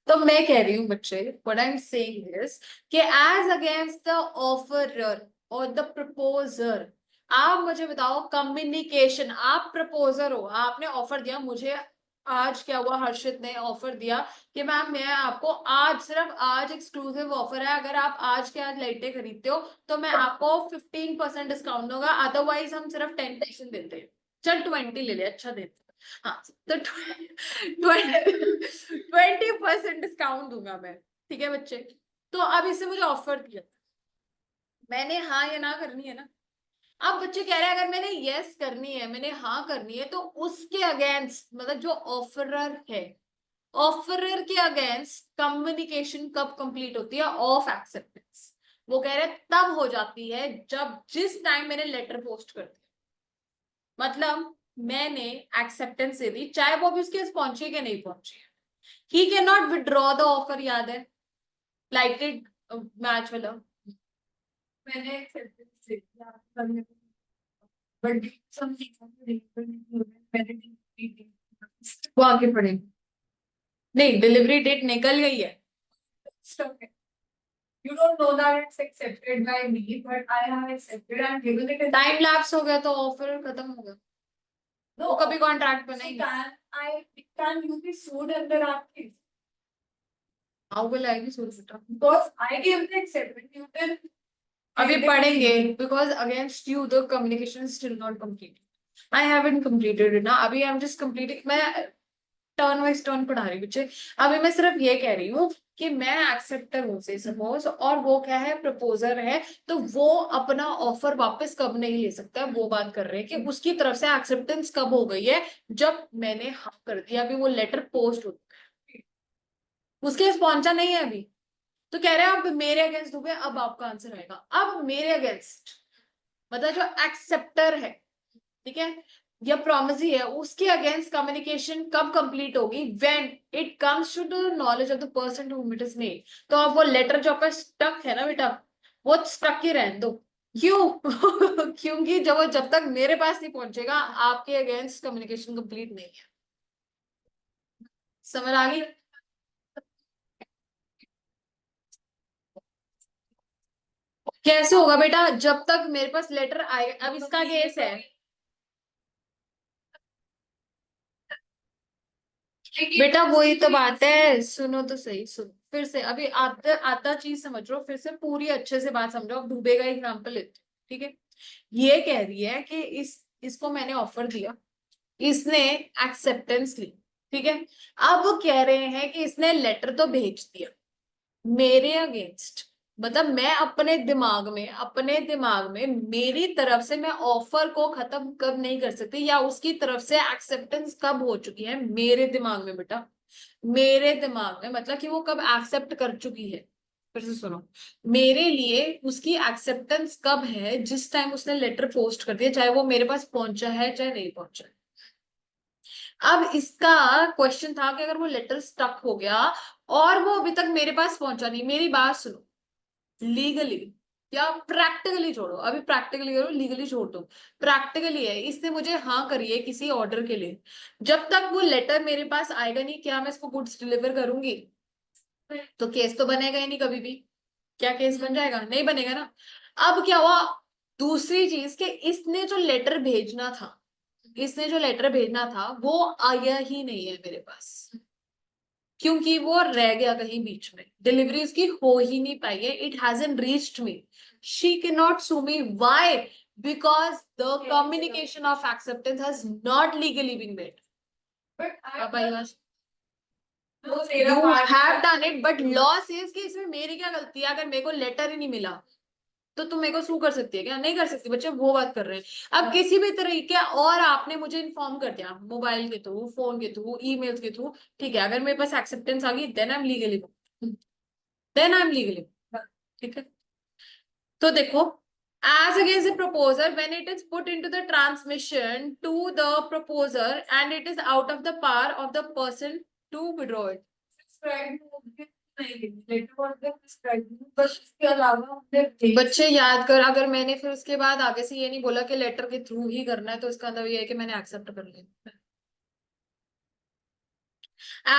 तो मैं कह रही हूँ बच्चे, what I am saying is कि एज अगेंस्ट द ऑफरर और द प्रपोजर, आप मुझे बताओ कम्युनिकेशन, आप प्रपोजर हो, आपने ऑफर दिया मुझे, आज क्या हुआ, हर्षित ने ऑफर दिया कि मैम मैं आपको आज, सिर्फ आज एक्सक्लूसिव ऑफर है, अगर आप आज के आज लाइटें खरीदते हो तो मैं आपको 15% डिस्काउंट दूंगा, अदरवाइज हम सिर्फ 10% देते हैं। चल 20 ले ले, अच्छा देते हैं। हाँ तो 20% डिस्काउंट दूंगा मैं, ठीक है बच्चे। तो अब इससे मुझे ऑफर दिया, मैंने हाँ या ना करनी है ना, अब बच्चे कह रहे हैं अगर मैंने यस करनी है, मैंने हाँ करनी है, तो उसके अगेंस्ट मतलब जो ऑफरर है, ऑफरर के अगेंस्ट कम्युनिकेशन कब कंप्लीट होती है? Of acceptance. वो कह रहे हैं तब हो जाती है जब जिस टाइम मैंने लेटर पोस्ट कर दिया, मतलब मैंने एक्सेप्टेंस दे दी, चाहे वो भी उसके पास पहुंची कि नहीं पहुंची। He can not withdraw the offer, याद है लाइटेड मैच वाला। मैंने एक्सेप्टेंस दे दिया बट वो आगे पढ़ेंगे। नहीं, डिलीवरी डेट निकल गई है। You don't know that it's accepted by me, but I have accepted and given it. Time lapse हो गया तो ऑफर खत्म हो गया, वो कभी कॉन्ट्रैक्ट So बनाएंगे। can you be sued under our case? How will I be sued बेटा? Because I gave the acceptance, you can. अभी पढ़ेंगे, because against you the communication still not complete. I haven't completed it ना, अभी आई एम जस्ट कंप्लीटिंग। मैं टर्न वाइज टर्न पढ़ा रही हूँ बच्चे। अभी मैं सिर्फ ये कह रही हूँ कि मैं एक्सेप्टर हूँ से सपोज, और वो क्या है, प्रपोजर है, तो वो अपना ऑफर वापस कब नहीं ले सकता, वो बात कर रहे हैं कि उसकी तरफ से एक्सेप्टेंस कब हो गई है, जब मैंने हाँ कर दिया। अभी वो लेटर पोस्ट हो, उसके पास पहुंचा नहीं है अभी, तो कह रहे हैं अब मेरे अगेंस्ट हो गया। अब आपका आंसर आएगा, अब मेरे अगेंस्ट मतलब जो एक्सेप्टर है, ठीक है, या प्रॉमिसी है, उसके अगेंस्ट कम्युनिकेशन कब कंप्लीट होगी? When it comes to the knowledge of the person to whom it is made. तो अब वो लेटर जो आपका स्टक है ना बेटा, वो स्टक ही रहने दो। क्यों? क्योंकि जब तक मेरे पास नहीं पहुंचेगा, आपके अगेंस्ट कम्युनिकेशन कंप्लीट नहीं है। समझ आ गई? कैसे होगा बेटा? जब तक मेरे पास लेटर आए, अब इसका केस है, बेटा वही तो बात है, सुनो तो सही, सुनो फिर से, अभी आता आता चीज समझ लो, फिर से पूरी अच्छे से बात समझो। अब डूबे का एग्जाम्पल लेते हैं, ठीक है। ये कह रही है कि इसको मैंने ऑफर दिया, इसने एक्सेप्टेंस ली, ठीक है। अब कह रहे हैं कि इसने लेटर तो भेज दिया मेरे अगेंस्ट, मतलब मैं अपने दिमाग में मेरी तरफ से मैं ऑफर को खत्म कब नहीं कर सकती, या उसकी तरफ से एक्सेप्टेंस कब हो चुकी है मेरे दिमाग में बेटा, मेरे दिमाग में, मतलब कि वो कब एक्सेप्ट कर चुकी है। फिर से सुनो, मेरे लिए उसकी एक्सेप्टेंस कब है? जिस टाइम उसने लेटर पोस्ट कर दिया, चाहे वो मेरे पास पहुंचा है चाहे नहीं पहुंचा है। अब इसका क्वेश्चन था कि अगर वो लेटर स्टक हो गया और वो अभी तक मेरे पास पहुंचा नहीं, मेरी बात सुनो, लीगली या प्रैक्टिकली छोड़ो, अभी प्रैक्टिकली करो, लीगली छोड़ दो। प्रैक्टिकली है, इसने मुझे हाँ करी है किसी ऑर्डर के लिए, जब तक वो लेटर मेरे पास आएगा नहीं, क्या मैं इसको गुड्स डिलीवर करूंगी? तो केस तो बनेगा ही नहीं कभी भी। क्या केस बन जाएगा? नहीं बनेगा ना। अब क्या हुआ, दूसरी चीज कि इसने जो लेटर भेजना था वो आया ही नहीं है मेरे पास, क्योंकि वो रह गया कहीं बीच में, डिलीवरी उसकी हो ही नहीं पाई है, it hasn't reached me, she can not sue me, why? Because the communication of acceptance has not legally been made. But You have done it, but law says कि इसमें मेरी क्या गलती है? अगर मेरे को लेटर ही नहीं मिला तो तुम मेरे को सू कर सकती है क्या? नहीं कर सकती बच्चे, वो बात कर रहे हैं। अब किसी भी तरीके और आपने मुझे इन्फॉर्म कर दिया, मोबाइल के थ्रू, फोन के थ्रू, ईमेल के थ्रू, ठीक है, अगर मेरे पास एक्सेप्टेंस आ गई, देन आई एम लीगली, ठीक है। तो देखो, as against the proposer, when it is put into the transmission to the proposer and it is out of the power of the person to withdraw it. बच्चे याद कर, अगर मैंने फिर उसके बाद आगे से ये नहीं बोला कि लेटर के थ्रू ही करना है, तो इसका मतलब ये है कि मैंने एक्सेप्ट कर लिया।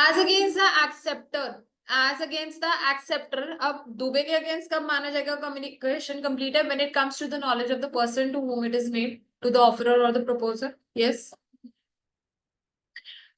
As against the acceptor, as against the acceptor, अब दुबे के अगेंस्ट कब माना जाएगा कम्युनिकेशन कंप्लीट है? When it comes to the knowledge of the person to whom it is made, to the offerer or the proposer. Yes.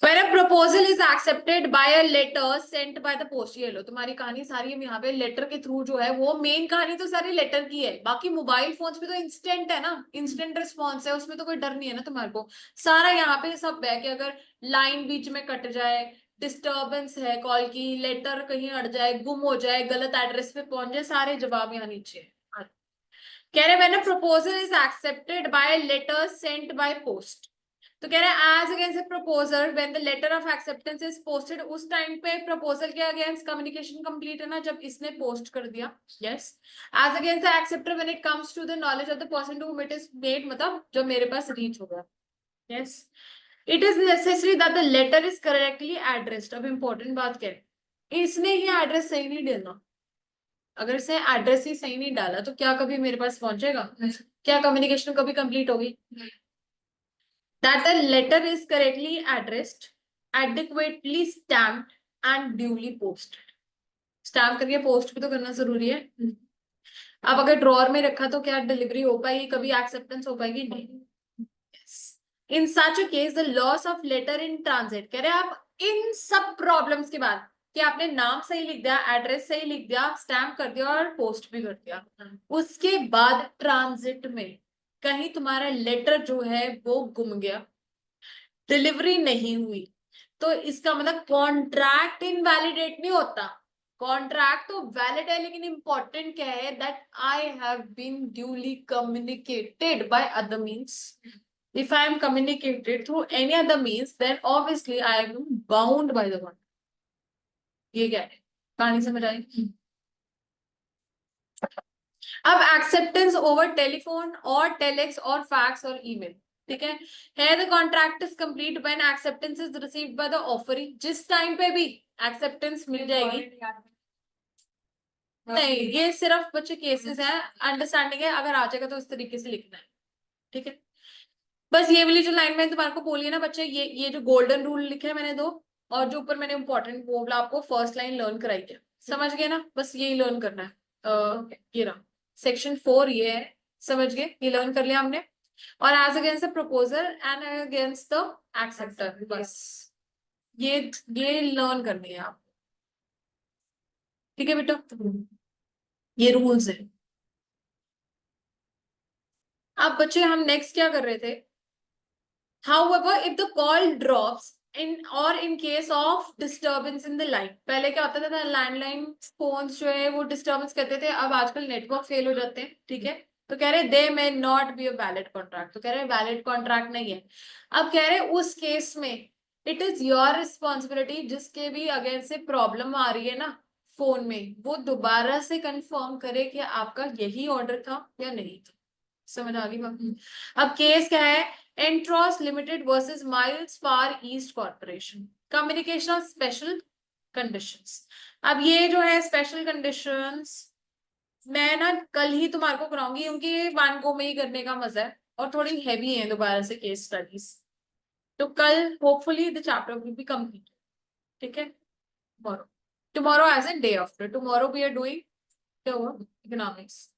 When a proposal is accepted by a letter sent by the post, ये लो तुम्हारी कहानी सारी, हम यहाँ पे लेटर के थ्रू जो है, वो मेन कहानी तो सारी लेटर की है, बाकी मोबाइल फोन्स पे तो इंस्टेंट है ना, इंस्टेंट रिस्पॉन्स है, उसमें तो कोई डर नहीं है ना तुम्हारे को। सारा यहाँ पे सब है कि अगर लाइन बीच में कट जाए, डिस्टर्बेंस है कॉल की, लेटर कहीं अड़ जाए, गुम हो जाए, गलत एड्रेस पे पहुंच जाए, सारे जवाब यहाँ नीचे है। कह रहे when a proposal is accepted by letter sent by post, तो कह रहे हैं as against proposal when the letter of acceptance is posted, उस टाइम पे प्रपोजल के अगेंस्ट कम्युनिकेशन कंप्लीट है ना जब इसने पोस्ट कर दिया. Yes. As against the acceptor when it comes to the knowledge of the person to whom it is made, मतलब जब मेरे पास रीच हो गया. Yes. It is necessary that the letter is correctly addressed. अब इंपॉर्टेंट बात क्या है, इसने ही एड्रेस सही नहीं देना. अगर इसने एड्रेस ही सही नहीं डाला तो क्या कभी मेरे पास पहुंचेगा? क्या कम्युनिकेशन कभी कंप्लीट होगी? That the letter is correctly addressed, adequately stamped and duly posted. Stamp करके पोस्ट भी तो करना जरूरी है. अब अगर ड्रॉअर में रखा तो क्या डिलीवरी हो पाएगी? कभी एक्सेप्टेंस हो पाएगी? नहीं. In such a case the loss of letter in transit, कह रहे आप इन सब प्रॉब्लम्स के बाद कि आपने नाम सही लिख दिया, एड्रेस सही लिख दिया, स्टैम्प कर दिया और पोस्ट भी कर दिया, उसके बाद ट्रांजिट में कहीं तुम्हारा लेटर जो है वो गुम गया, डिलीवरी नहीं हुई, तो इसका मतलब कॉन्ट्रैक्ट इनवैलिडेट नहीं होता. कॉन्ट्रैक्ट तो वैलिड है, लेकिन इंपॉर्टेंट क्या है, that I have been duly communicated by other means. If I am communicated through any other means, then obviously I am bound by the one. ये क्या है? कहानी समझ आई? अब एक्सेप्टेंस ओवर टेलीफोन और टेलेक्स और फैक्स और ईमेल, ठीक है. है the contract is complete when acceptance is received by the offeree. जिस टाइम पे भी एक्सेप्टेंस मिल जाएगी. नहीं, ये सिर्फ बच्चे केसेस है, अंडरस्टैंडिंग है. अगर आ जाएगा तो इस तरीके से लिखना है, ठीक है. बस ये वाली जो लाइन मैंने तुम्हारे को बोली है ना बच्चे, ये जो गोल्डन रूल लिखे है मैंने दो, और जो ऊपर मैंने इंपॉर्टेंट वो वाला आपको फर्स्ट लाइन लर्न कराई है, समझ गए ना? बस यही लर्न करना है. ये रहा सेक्शन 4, ये है, समझ गए? ये लर्न कर लिया हमने. और as against the proposal and against the acceptor, बस ये लर्न करनी है आप, ठीक है बेटा? ये रूल्स है. अब बच्चे हम नेक्स्ट क्या कर रहे थे? However, if the call drops in case of disturbance in the line, पहले क्या होता था, लैंडलाइन फोन्स जो है वो डिस्टर्बेंस करते थे, अब आजकल नेटवर्क फेल हो जाते हैं, ठीक है. तो कह रहे they may not be a valid contract, तो कह रहे वैलिड कॉन्ट्रैक्ट नहीं है. अब कह रहे उस केस में इट इज योर रिस्पॉन्सिबिलिटी, जिसके भी अगेंस्ट से प्रॉब्लम आ रही है ना फोन में, वो दोबारा से कंफर्म करे कि आपका यही ऑर्डर था या नहीं था. समझ आ गई बात? अब केस क्या है, Entores limited versus Miles Far East corporation, communication of special conditions. अब ये जो है स्पेशल कंडीशंस मैं ना कल ही तुम्हारे को कराऊंगी, क्योंकि वन गो में ही करने का मजा है और थोड़ी हैवी है दोबारा से केस स्टडीज. तो कल hopefully the chapter will be complete, ठीक है. Tomorrow as a day after, tomorrow we are doing economics.